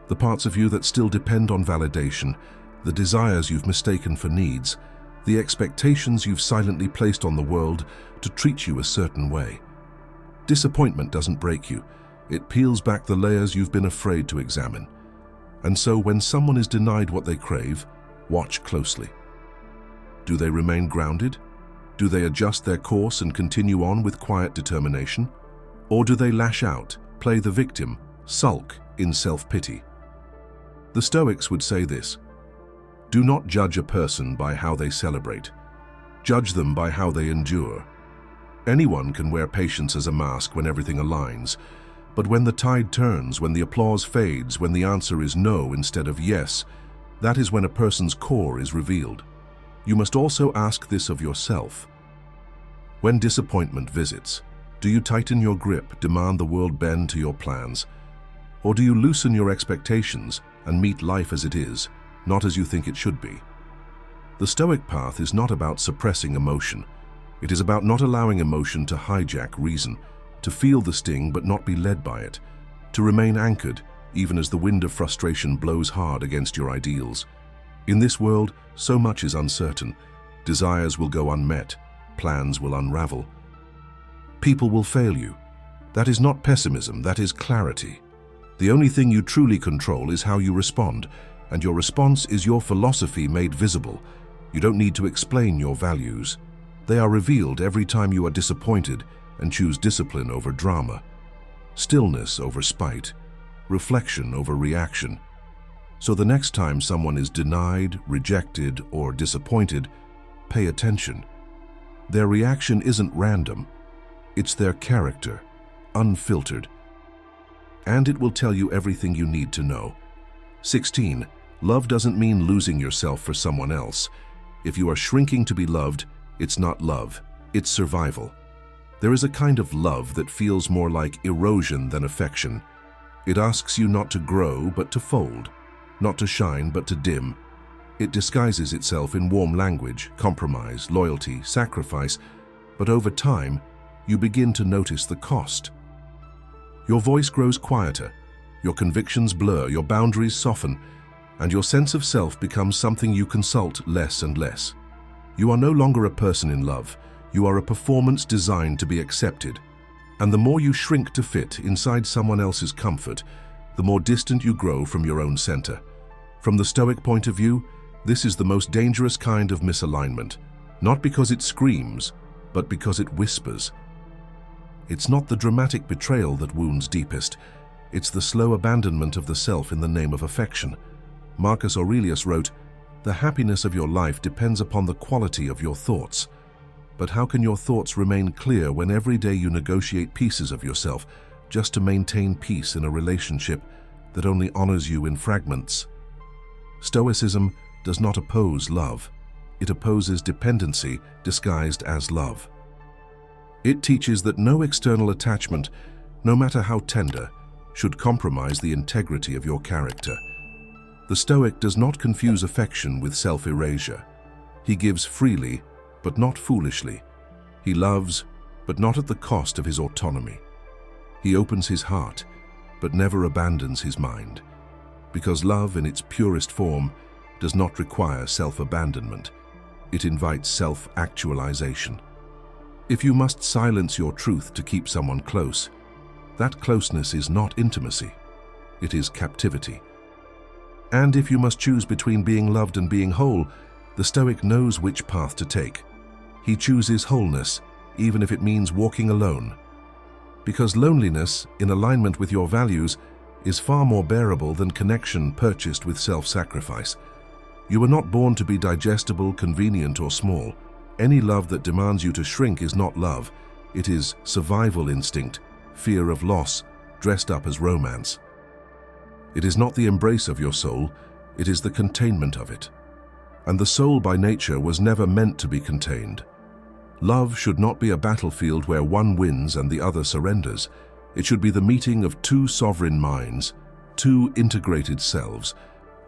the parts of you that still depend on validation, the desires you've mistaken for needs, the expectations you've silently placed on the world to treat you a certain way. Disappointment doesn't break you. It peels back the layers you've been afraid to examine. And so when someone is denied what they crave, watch closely. Do they remain grounded? Do they adjust their course and continue on with quiet determination? Or do they lash out, play the victim, sulk in self-pity? The Stoics would say this: do not judge a person by how they celebrate. Judge them by how they endure. Anyone can wear patience as a mask when everything aligns, but when the tide turns, when the applause fades, when the answer is no instead of yes, that is when a person's core is revealed. You must also ask this of yourself. When disappointment visits, do you tighten your grip, demand the world bend to your plans? Or do you loosen your expectations and meet life as it is, not as you think it should be? The Stoic path is not about suppressing emotion. It is about not allowing emotion to hijack reason, to feel the sting but not be led by it, to remain anchored even as the wind of frustration blows hard against your ideals. In this world, so much is uncertain. Desires will go unmet, plans will unravel. People will fail you. That is not pessimism, that is clarity. The only thing you truly control is how you respond, and your response is your philosophy made visible. You don't need to explain your values. They are revealed every time you are disappointed and choose discipline over drama, stillness over spite, reflection over reaction. So the next time someone is denied, rejected, or disappointed, pay attention. Their reaction isn't random. It's their character, unfiltered. And it will tell you everything you need to know. 16. Love doesn't mean losing yourself for someone else. If you are shrinking to be loved, it's not love, it's survival. There is a kind of love that feels more like erosion than affection. It asks you not to grow, but to fold, not to shine, but to dim. It disguises itself in warm language, compromise, loyalty, sacrifice, but over time, you begin to notice the cost. Your voice grows quieter, your convictions blur, your boundaries soften, and your sense of self becomes something you consult less and less. You are no longer a person in love, you are a performance designed to be accepted. And the more you shrink to fit inside someone else's comfort, the more distant you grow from your own center. From the Stoic point of view, this is the most dangerous kind of misalignment, not because it screams, but because it whispers. It's not the dramatic betrayal that wounds deepest, it's the slow abandonment of the self in the name of affection. Marcus Aurelius wrote, "The happiness of your life depends upon the quality of your thoughts." But how can your thoughts remain clear when every day you negotiate pieces of yourself just to maintain peace in a relationship that only honors you in fragments? Stoicism does not oppose love. It opposes dependency disguised as love. It teaches that no external attachment, no matter how tender, should compromise the integrity of your character. The Stoic does not confuse affection with self-erasure. He gives freely, but not foolishly. He loves, but not at the cost of his autonomy. He opens his heart, but never abandons his mind. Because love, in its purest form, does not require self-abandonment. It invites self-actualization. If you must silence your truth to keep someone close, that closeness is not intimacy. It is captivity. And if you must choose between being loved and being whole, the Stoic knows which path to take. He chooses wholeness, even if it means walking alone. Because loneliness, in alignment with your values, is far more bearable than connection purchased with self-sacrifice. You were not born to be digestible, convenient, or small. Any love that demands you to shrink is not love. It is survival instinct, fear of loss, dressed up as romance. It is not the embrace of your soul, it is the containment of it. And the soul by nature was never meant to be contained. Love should not be a battlefield where one wins and the other surrenders. It should be the meeting of two sovereign minds, two integrated selves,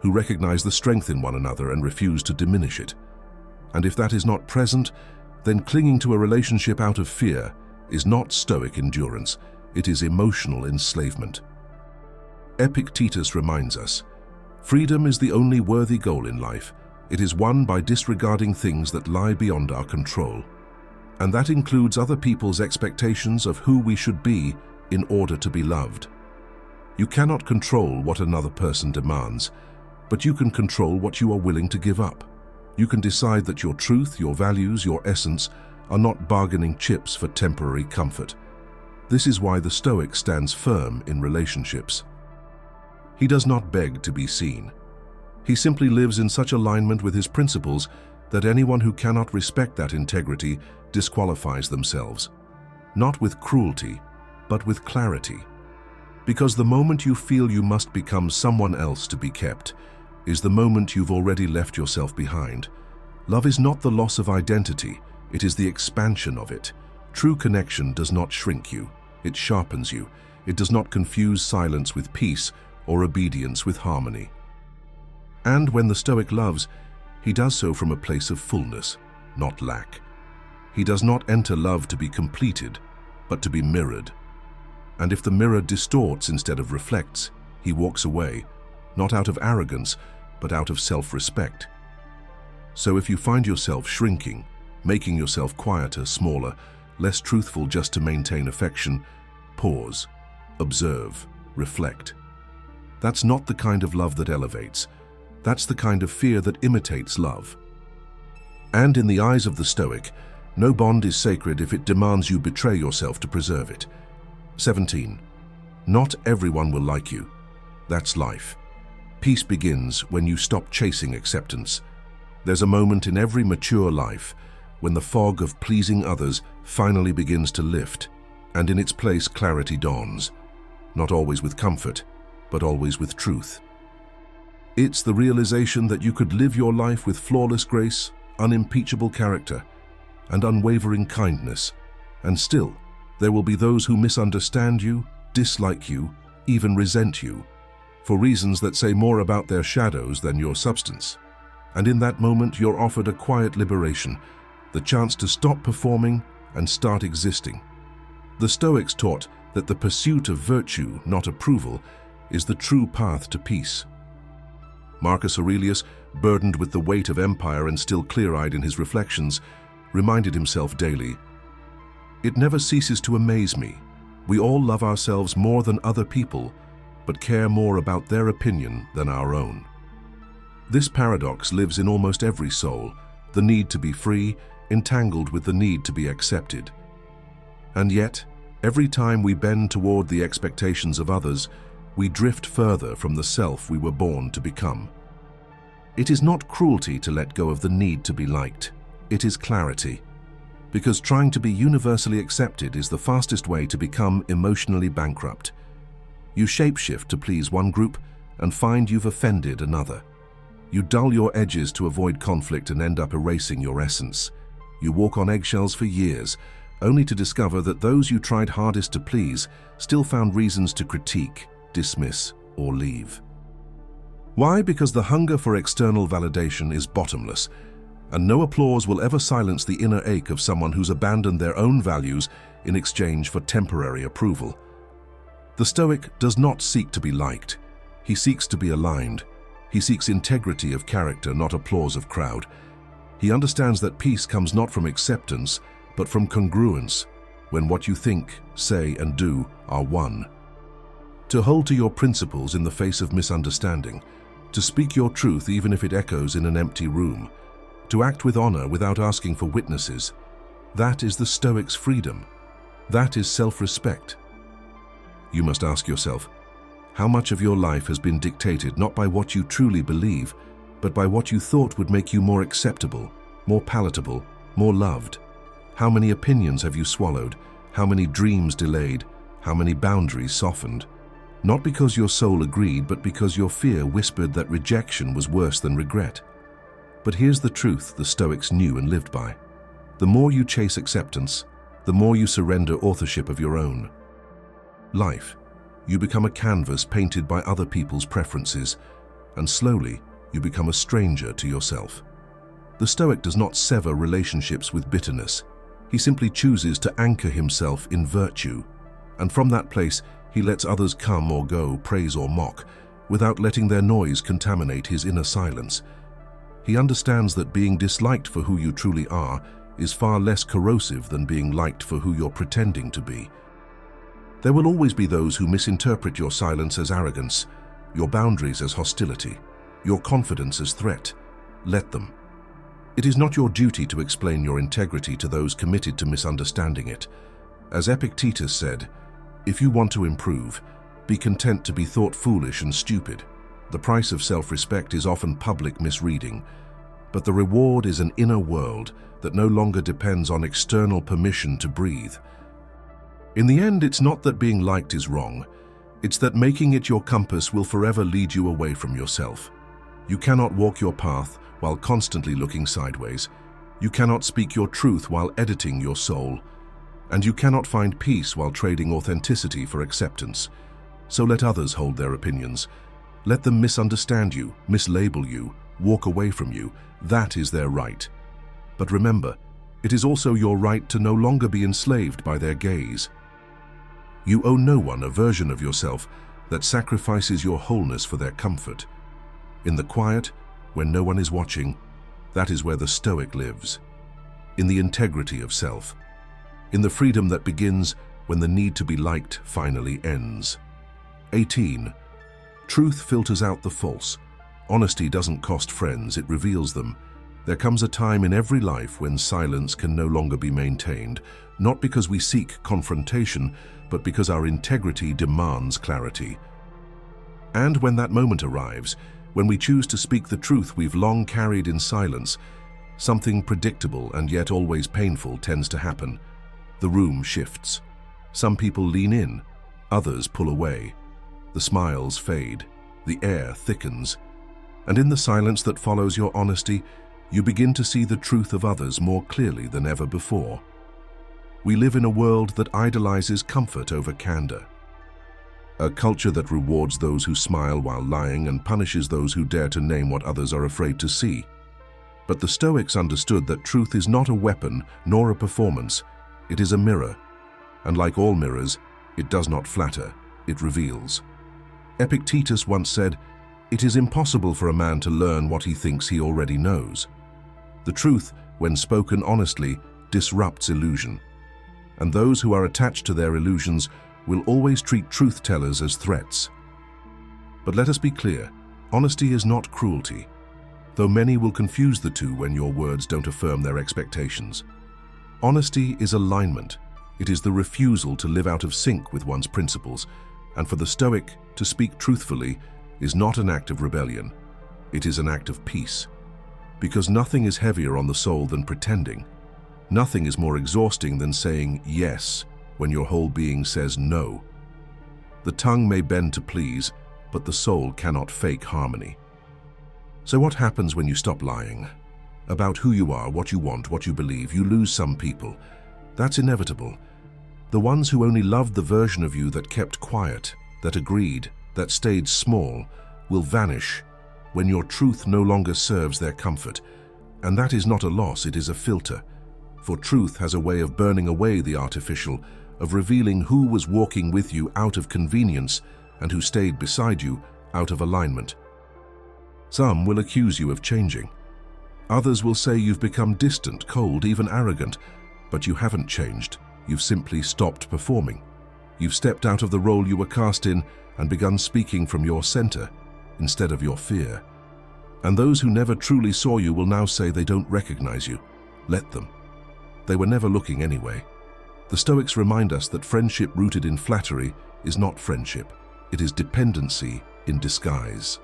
who recognize the strength in one another and refuse to diminish it. And if that is not present, then clinging to a relationship out of fear is not Stoic endurance, it is emotional enslavement. Epictetus reminds us, freedom is the only worthy goal in life. It is won by disregarding things that lie beyond our control. And that includes other people's expectations of who we should be in order to be loved. You cannot control what another person demands, but you can control what you are willing to give up. You can decide that your truth, your values, your essence are not bargaining chips for temporary comfort. This is why the Stoic stands firm in relationships. He does not beg to be seen. He simply lives in such alignment with his principles that anyone who cannot respect that integrity disqualifies themselves. Not with cruelty, but with clarity. Because the moment you feel you must become someone else to be kept is the moment you've already left yourself behind. Love is not the loss of identity, it is the expansion of it. True connection does not shrink you, it sharpens you. It does not confuse silence with peace or obedience with harmony. And when the Stoic loves, he does so from a place of fullness, not lack. He does not enter love to be completed, but to be mirrored. And if the mirror distorts instead of reflects, he walks away, not out of arrogance, but out of self-respect. So if you find yourself shrinking, making yourself quieter, smaller, less truthful just to maintain affection, pause, observe, reflect. That's not the kind of love that elevates. That's the kind of fear that imitates love. And in the eyes of the Stoic, no bond is sacred if it demands you betray yourself to preserve it. 17. Not everyone will like you. That's life. Peace begins when you stop chasing acceptance. There's a moment in every mature life when the fog of pleasing others finally begins to lift, and in its place clarity dawns, not always with comfort, but always with truth. It's the realization that you could live your life with flawless grace, unimpeachable character, and unwavering kindness, and still there will be those who misunderstand you, dislike you, even resent you, for reasons that say more about their shadows than your substance. And in that moment you're offered a quiet liberation, the chance to stop performing and start existing. The Stoics taught that the pursuit of virtue, not approval, is the true path to peace. Marcus Aurelius, burdened with the weight of empire and still clear-eyed in his reflections, reminded himself daily, "It never ceases to amaze me. We all love ourselves more than other people, but care more about their opinion than our own." This paradox lives in almost every soul, the need to be free, entangled with the need to be accepted. And yet, every time we bend toward the expectations of others, we drift further from the self we were born to become. It is not cruelty to let go of the need to be liked. It is clarity. Because trying to be universally accepted is the fastest way to become emotionally bankrupt. You shapeshift to please one group and find you've offended another. You dull your edges to avoid conflict and end up erasing your essence. You walk on eggshells for years, only to discover that those you tried hardest to please still found reasons to critique, dismiss, or leave. Why? Because the hunger for external validation is bottomless, and no applause will ever silence the inner ache of someone who's abandoned their own values in exchange for temporary approval. The Stoic does not seek to be liked. He seeks to be aligned. He seeks integrity of character, not applause of crowd. He understands that peace comes not from acceptance, but from congruence, when what you think, say, and do are one. To hold to your principles in the face of misunderstanding, to speak your truth even if it echoes in an empty room, to act with honor without asking for witnesses, that is the Stoic's freedom. That is self-respect. You must ask yourself, how much of your life has been dictated not by what you truly believe, but by what you thought would make you more acceptable, more palatable, more loved? How many opinions have you swallowed? How many dreams delayed? How many boundaries softened? Not because your soul agreed, but because your fear whispered that rejection was worse than regret. But here's the truth the Stoics knew and lived by. The more you chase acceptance, the more you surrender authorship of your own life. You become a canvas painted by other people's preferences, and slowly you become a stranger to yourself. The Stoic does not sever relationships with bitterness. He simply chooses to anchor himself in virtue, and from that place he lets others come or go, praise or mock, without letting their noise contaminate his inner silence. He understands that being disliked for who you truly are is far less corrosive than being liked for who you're pretending to be. There will always be those who misinterpret your silence as arrogance, your boundaries as hostility, your confidence as threat. Let them. It is not your duty to explain your integrity to those committed to misunderstanding it. As Epictetus said, if you want to improve, be content to be thought foolish and stupid. The price of self-respect is often public misreading, but the reward is an inner world that no longer depends on external permission to breathe. In the end, it's not that being liked is wrong. It's that making it your compass will forever lead you away from yourself. You cannot walk your path while constantly looking sideways. You cannot speak your truth while editing your soul. And you cannot find peace while trading authenticity for acceptance. So let others hold their opinions. Let them misunderstand you, mislabel you, walk away from you. That is their right. But remember, it is also your right to no longer be enslaved by their gaze. You owe no one a version of yourself that sacrifices your wholeness for their comfort. In the quiet, when no one is watching, that is where the Stoic lives. In the integrity of self. In the freedom that begins when the need to be liked finally ends. 18. Truth filters out the false. Honesty doesn't cost friends, it reveals them. There comes a time in every life when silence can no longer be maintained, not because we seek confrontation, but because our integrity demands clarity. And when that moment arrives, when we choose to speak the truth we've long carried in silence, something predictable and yet always painful tends to happen. The room shifts. Some people lean in, others pull away. The smiles fade, the air thickens, and in the silence that follows your honesty, you begin to see the truth of others more clearly than ever before. We live in a world that idolizes comfort over candor. A culture that rewards those who smile while lying and punishes those who dare to name what others are afraid to see. But the Stoics understood that truth is not a weapon nor a performance. It is a mirror, and like all mirrors, it does not flatter, it reveals. Epictetus once said, "It is impossible for a man to learn what he thinks he already knows." The truth, when spoken honestly, disrupts illusion. And those who are attached to their illusions will always treat truth-tellers as threats. But let us be clear, honesty is not cruelty, though many will confuse the two when your words don't affirm their expectations. Honesty is alignment. It is the refusal to live out of sync with one's principles, and for the Stoic, to speak truthfully is not an act of rebellion. It is an act of peace. Because nothing is heavier on the soul than pretending. Nothing is more exhausting than saying yes when your whole being says no. The tongue may bend to please, but the soul cannot fake harmony. So what happens when you stop lying? About who you are, what you want, what you believe, you lose some people. That's inevitable. The ones who only loved the version of you that kept quiet, that agreed, that stayed small, will vanish when your truth no longer serves their comfort. And that is not a loss, it is a filter. For truth has a way of burning away the artificial, of revealing who was walking with you out of convenience and who stayed beside you out of alignment. Some will accuse you of changing. Others will say you've become distant, cold, even arrogant, but you haven't changed. You've simply stopped performing. You've stepped out of the role you were cast in and begun speaking from your center instead of your fear. And those who never truly saw you will now say they don't recognize you. Let them. They were never looking anyway. The Stoics remind us that friendship rooted in flattery is not friendship. It is dependency in disguise.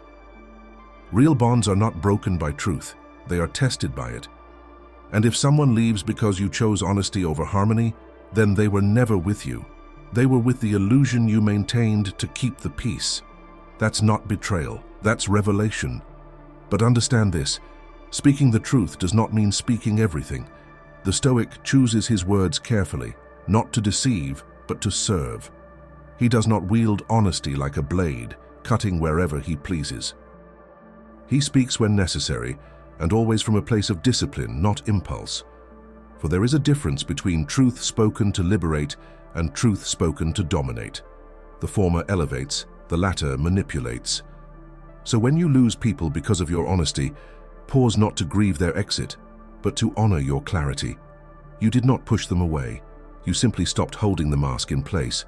Real bonds are not broken by truth. They are tested by it. And if someone leaves because you chose honesty over harmony, then they were never with you. They were with the illusion you maintained to keep the peace. That's not betrayal, that's revelation. But understand this, speaking the truth does not mean speaking everything. The Stoic chooses his words carefully, not to deceive, but to serve. He does not wield honesty like a blade, cutting wherever he pleases. He speaks when necessary, and always from a place of discipline, not impulse. For there is a difference between truth spoken to liberate and truth spoken to dominate. The former elevates, the latter manipulates. So when you lose people because of your honesty, pause not to grieve their exit, but to honor your clarity. You did not push them away. You simply stopped holding the mask in place.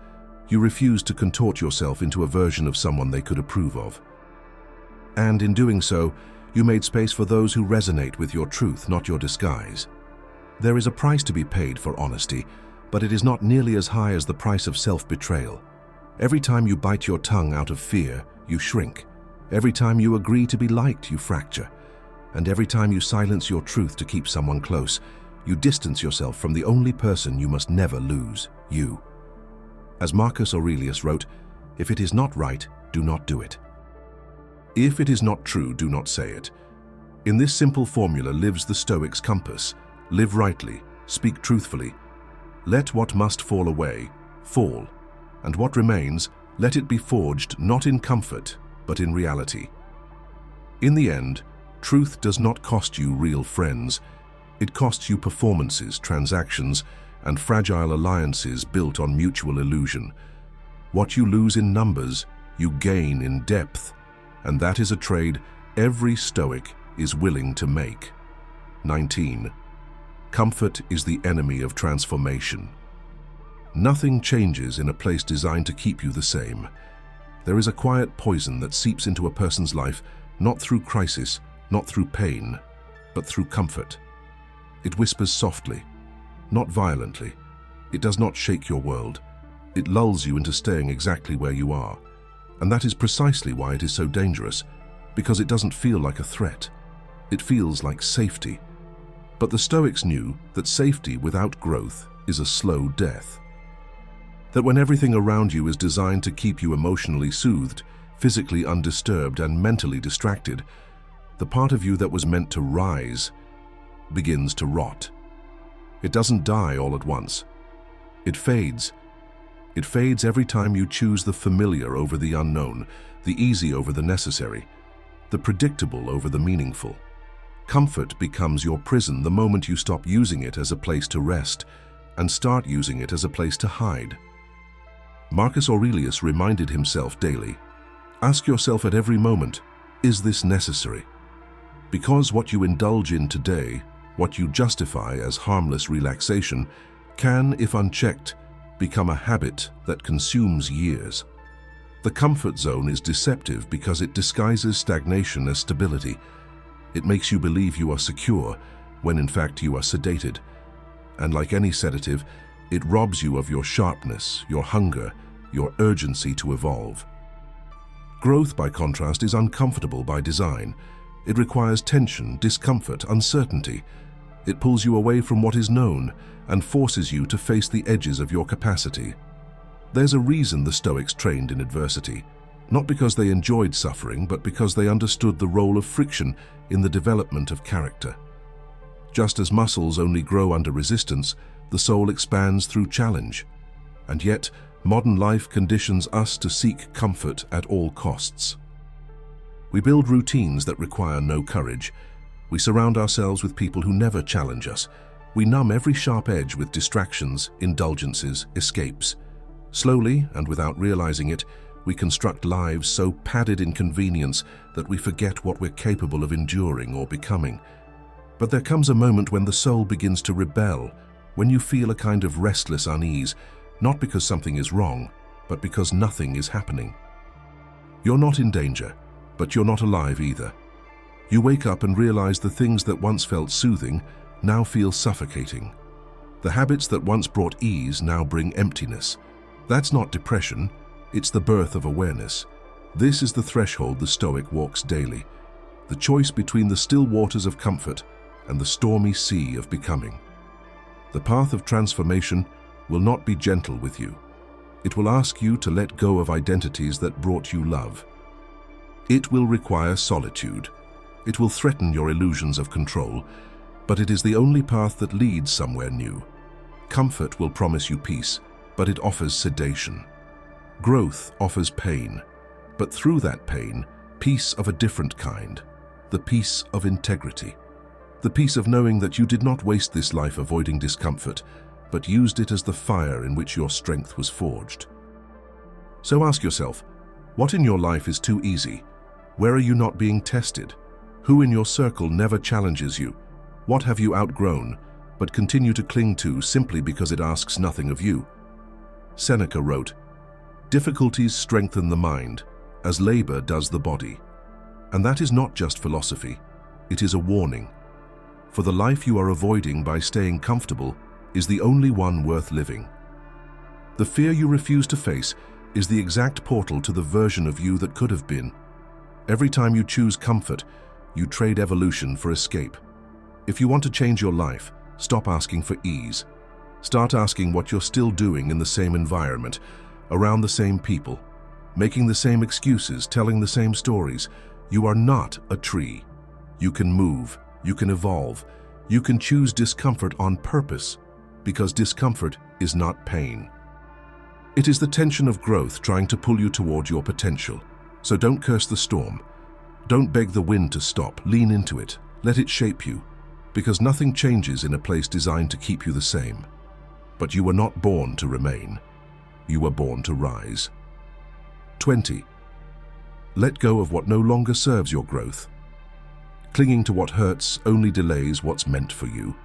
You refused to contort yourself into a version of someone they could approve of. And in doing so, you made space for those who resonate with your truth, not your disguise. There is a price to be paid for honesty, but it is not nearly as high as the price of self-betrayal. Every time you bite your tongue out of fear, you shrink. Every time you agree to be liked, you fracture. And every time you silence your truth to keep someone close, you distance yourself from the only person you must never lose, you. As Marcus Aurelius wrote, "If it is not right, do not do it. If it is not true, do not say it." In this simple formula lives the Stoic's compass. Live rightly, speak truthfully, Let what must fall away, fall, and what remains, let it be forged not in comfort, but in reality. In the end, truth does not cost you real friends. It costs you performances, transactions, and fragile alliances built on mutual illusion. What you lose in numbers, you gain in depth, and that is a trade every Stoic is willing to make. 19. Comfort is the enemy of transformation. Nothing changes in a place designed to keep you the same. There is a quiet poison that seeps into a person's life, not through crisis, not through pain, but through comfort. It whispers softly, not violently. It does not shake your world. It lulls you into staying exactly where you are. And that is precisely why it is so dangerous, because it doesn't feel like a threat. It feels like safety. But the Stoics knew that safety without growth is a slow death. That when everything around you is designed to keep you emotionally soothed, physically undisturbed, and mentally distracted, the part of you that was meant to rise begins to rot. It doesn't die all at once. It fades. It fades every time you choose the familiar over the unknown, the easy over the necessary, the predictable over the meaningful. Comfort becomes your prison the moment you stop using it as a place to rest and start using it as a place to hide. Marcus Aurelius reminded himself daily, ask yourself at every moment, is this necessary? Because what you indulge in today, what you justify as harmless relaxation, can, if unchecked, become a habit that consumes years. The comfort zone is deceptive because it disguises stagnation as stability. It makes you believe you are secure when in fact you are sedated. And like any sedative, it robs you of your sharpness, your hunger, your urgency to evolve. Growth, by contrast, is uncomfortable by design. It requires tension, discomfort, uncertainty. It pulls you away from what is known and forces you to face the edges of your capacity. There's a reason the Stoics trained in adversity, not because they enjoyed suffering, but because they understood the role of friction in the development of character. Just as muscles only grow under resistance, the soul expands through challenge. And yet, modern life conditions us to seek comfort at all costs. We build routines that require no courage. We surround ourselves with people who never challenge us. We numb every sharp edge with distractions, indulgences, escapes. Slowly, and without realizing it, we construct lives so padded in convenience that we forget what we're capable of enduring or becoming. But there comes a moment when the soul begins to rebel, when you feel a kind of restless unease, not because something is wrong, but because nothing is happening. You're not in danger, but you're not alive either. You wake up and realize the things that once felt soothing now feel suffocating. The habits that once brought ease now bring emptiness. That's not depression, it's the birth of awareness. This is the threshold the Stoic walks daily, the choice between the still waters of comfort and the stormy sea of becoming. The path of transformation will not be gentle with you. It will ask you to let go of identities that brought you love. It will require solitude. It will threaten your illusions of control, but it is the only path that leads somewhere new. Comfort will promise you peace, but it offers sedation. Growth offers pain, but through that pain, peace of a different kind, the peace of integrity. The peace of knowing that you did not waste this life avoiding discomfort, but used it as the fire in which your strength was forged. So ask yourself, what in your life is too easy? Where are you not being tested? Who in your circle never challenges you? What have you outgrown, but continue to cling to simply because it asks nothing of you? Seneca wrote, "Difficulties strengthen the mind, as labor does the body." And that is not just philosophy, it is a warning. For the life you are avoiding by staying comfortable is the only one worth living. The fear you refuse to face is the exact portal to the version of you that could have been. Every time you choose comfort, you trade evolution for escape. If you want to change your life, stop asking for ease. Start asking what you're still doing in the same environment, around the same people, making the same excuses, telling the same stories. You are not a tree. You can move, you can evolve, you can choose discomfort on purpose. because discomfort is not pain. It is the tension of growth trying to pull you toward your potential. So don't curse the storm. Don't beg the wind to stop. Lean into it. Let it shape you, because nothing changes in a place designed to keep you the same. But you were not born to remain. You were born to rise. 20. Let go of what no longer serves your growth. Clinging to what hurts only delays what's meant for you.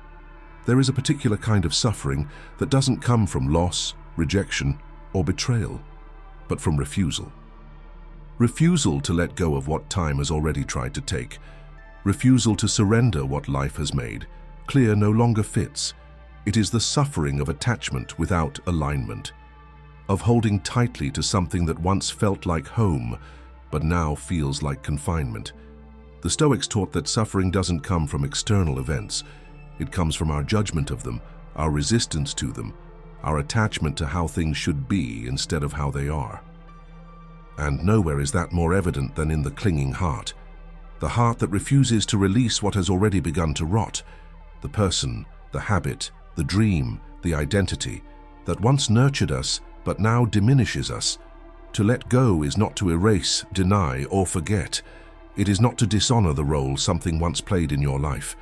There is a particular kind of suffering that doesn't come from loss, rejection, or betrayal, but from refusal. Refusal to let go of what time has already tried to take. Refusal to surrender what life has made clear no longer fits. It is the suffering of attachment without alignment, of holding tightly to something that once felt like home, but now feels like confinement. The Stoics taught that suffering doesn't come from external events. It comes from our judgment of them, our resistance to them, our attachment to how things should be instead of how they are. And nowhere is that more evident than in the clinging heart. The heart that refuses to release what has already begun to rot. The person, the habit, the dream, the identity that once nurtured us but now diminishes us. To let go is not to erase, deny, or forget. It is not to dishonor the role something once played in your life.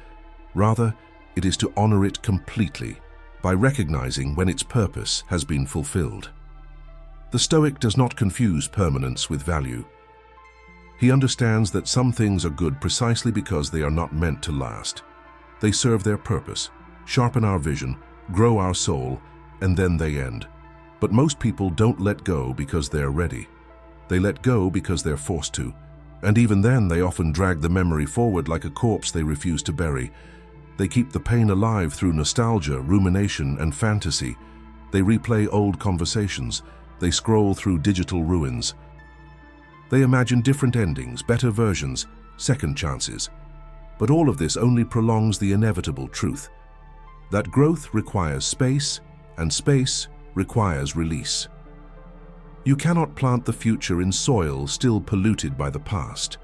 Rather, it is to honor it completely by recognizing when its purpose has been fulfilled. The Stoic does not confuse permanence with value. He understands that some things are good precisely because they are not meant to last. They serve their purpose, sharpen our vision, grow our soul, and then they end. But most people don't let go because they're ready. They let go because they're forced to. And even then, they often drag the memory forward like a corpse they refuse to bury. They keep the pain alive through nostalgia, rumination, and fantasy. They replay old conversations. They scroll through digital ruins. They imagine different endings, better versions, second chances. But all of this only prolongs the inevitable truth that growth requires space, and space requires release. You cannot plant the future in soil still polluted by the past.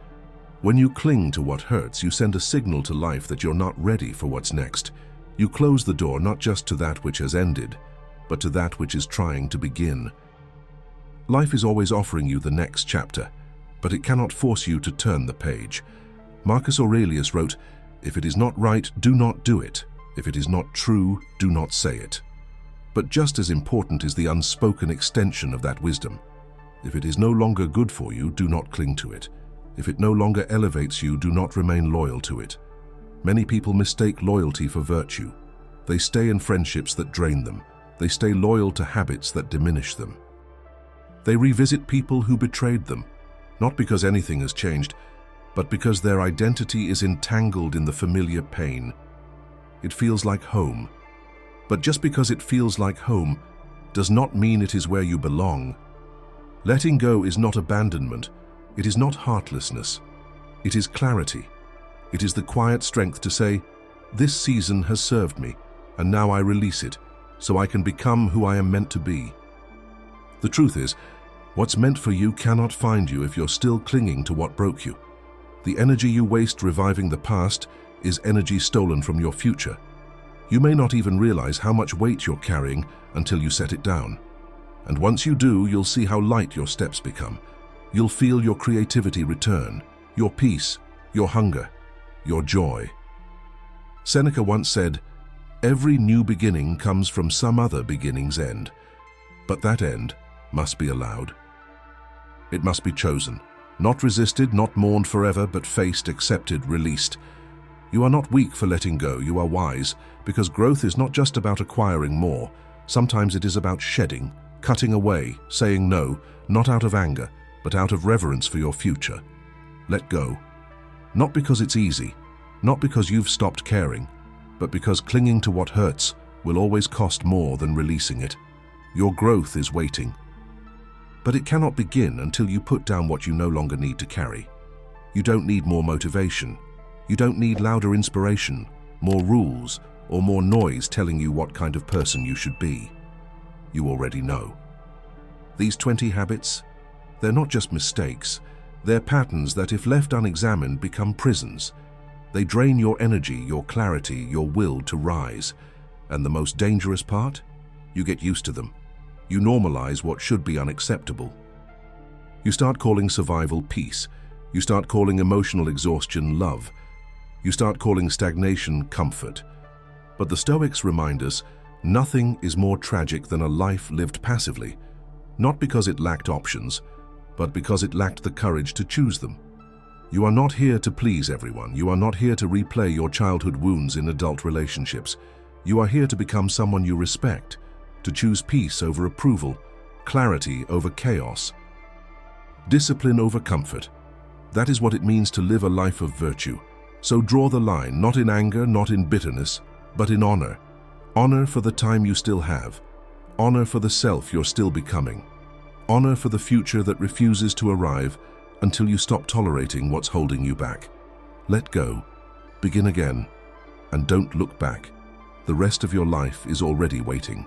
When you cling to what hurts, you send a signal to life that you're not ready for what's next. You close the door not just to that which has ended, but to that which is trying to begin. Life is always offering you the next chapter, but it cannot force you to turn the page. Marcus Aurelius wrote, "If it is not right, do not do it. If it is not true, do not say it." But just as important is the unspoken extension of that wisdom. If it is no longer good for you, do not cling to it. If it no longer elevates you, do not remain loyal to it. Many people mistake loyalty for virtue. They stay in friendships that drain them. They stay loyal to habits that diminish them. They revisit people who betrayed them, not because anything has changed, but because their identity is entangled in the familiar pain. It feels like home. But just because it feels like home does not mean it is where you belong. Letting go is not abandonment. It is not heartlessness. It is clarity. It is the quiet strength to say, "This season has served me, and now I release it, so I can become who I am meant to be." The truth is, what's meant for you cannot find you if you're still clinging to what broke you. The energy you waste reviving the past is energy stolen from your future. You may not even realize how much weight you're carrying until you set it down. And once you do, you'll see how light your steps become. You'll feel your creativity return, your peace, your hunger, your joy. Seneca once said, "Every new beginning comes from some other beginning's end, but that end must be allowed. It must be chosen, not resisted, not mourned forever, but faced, accepted, released." You are not weak for letting go, you are wise, because growth is not just about acquiring more. Sometimes it is about shedding, cutting away, saying no, not out of anger, but out of reverence for your future. Let go. Not because it's easy, not because you've stopped caring, but because clinging to what hurts will always cost more than releasing it. Your growth is waiting. But it cannot begin until you put down what you no longer need to carry. You don't need more motivation. You don't need louder inspiration, more rules, or more noise telling you what kind of person you should be. You already know. These 20 habits, they're not just mistakes. They're patterns that, if left unexamined, become prisons. They drain your energy, your clarity, your will to rise. And the most dangerous part? You get used to them. You normalize what should be unacceptable. You start calling survival peace. You start calling emotional exhaustion love. You start calling stagnation comfort. But the Stoics remind us, nothing is more tragic than a life lived passively, not because it lacked options, but because it lacked the courage to choose them. You are not here to please everyone. You are not here to replay your childhood wounds in adult relationships. You are here to become someone you respect, to choose peace over approval, clarity over chaos, discipline over comfort. That is what it means to live a life of virtue. So draw the line, not in anger, not in bitterness, but in honor. Honor for the time you still have. Honor for the self you're still becoming. Honor for the future that refuses to arrive until you stop tolerating what's holding you back. Let go, begin again, and don't look back. The rest of your life is already waiting.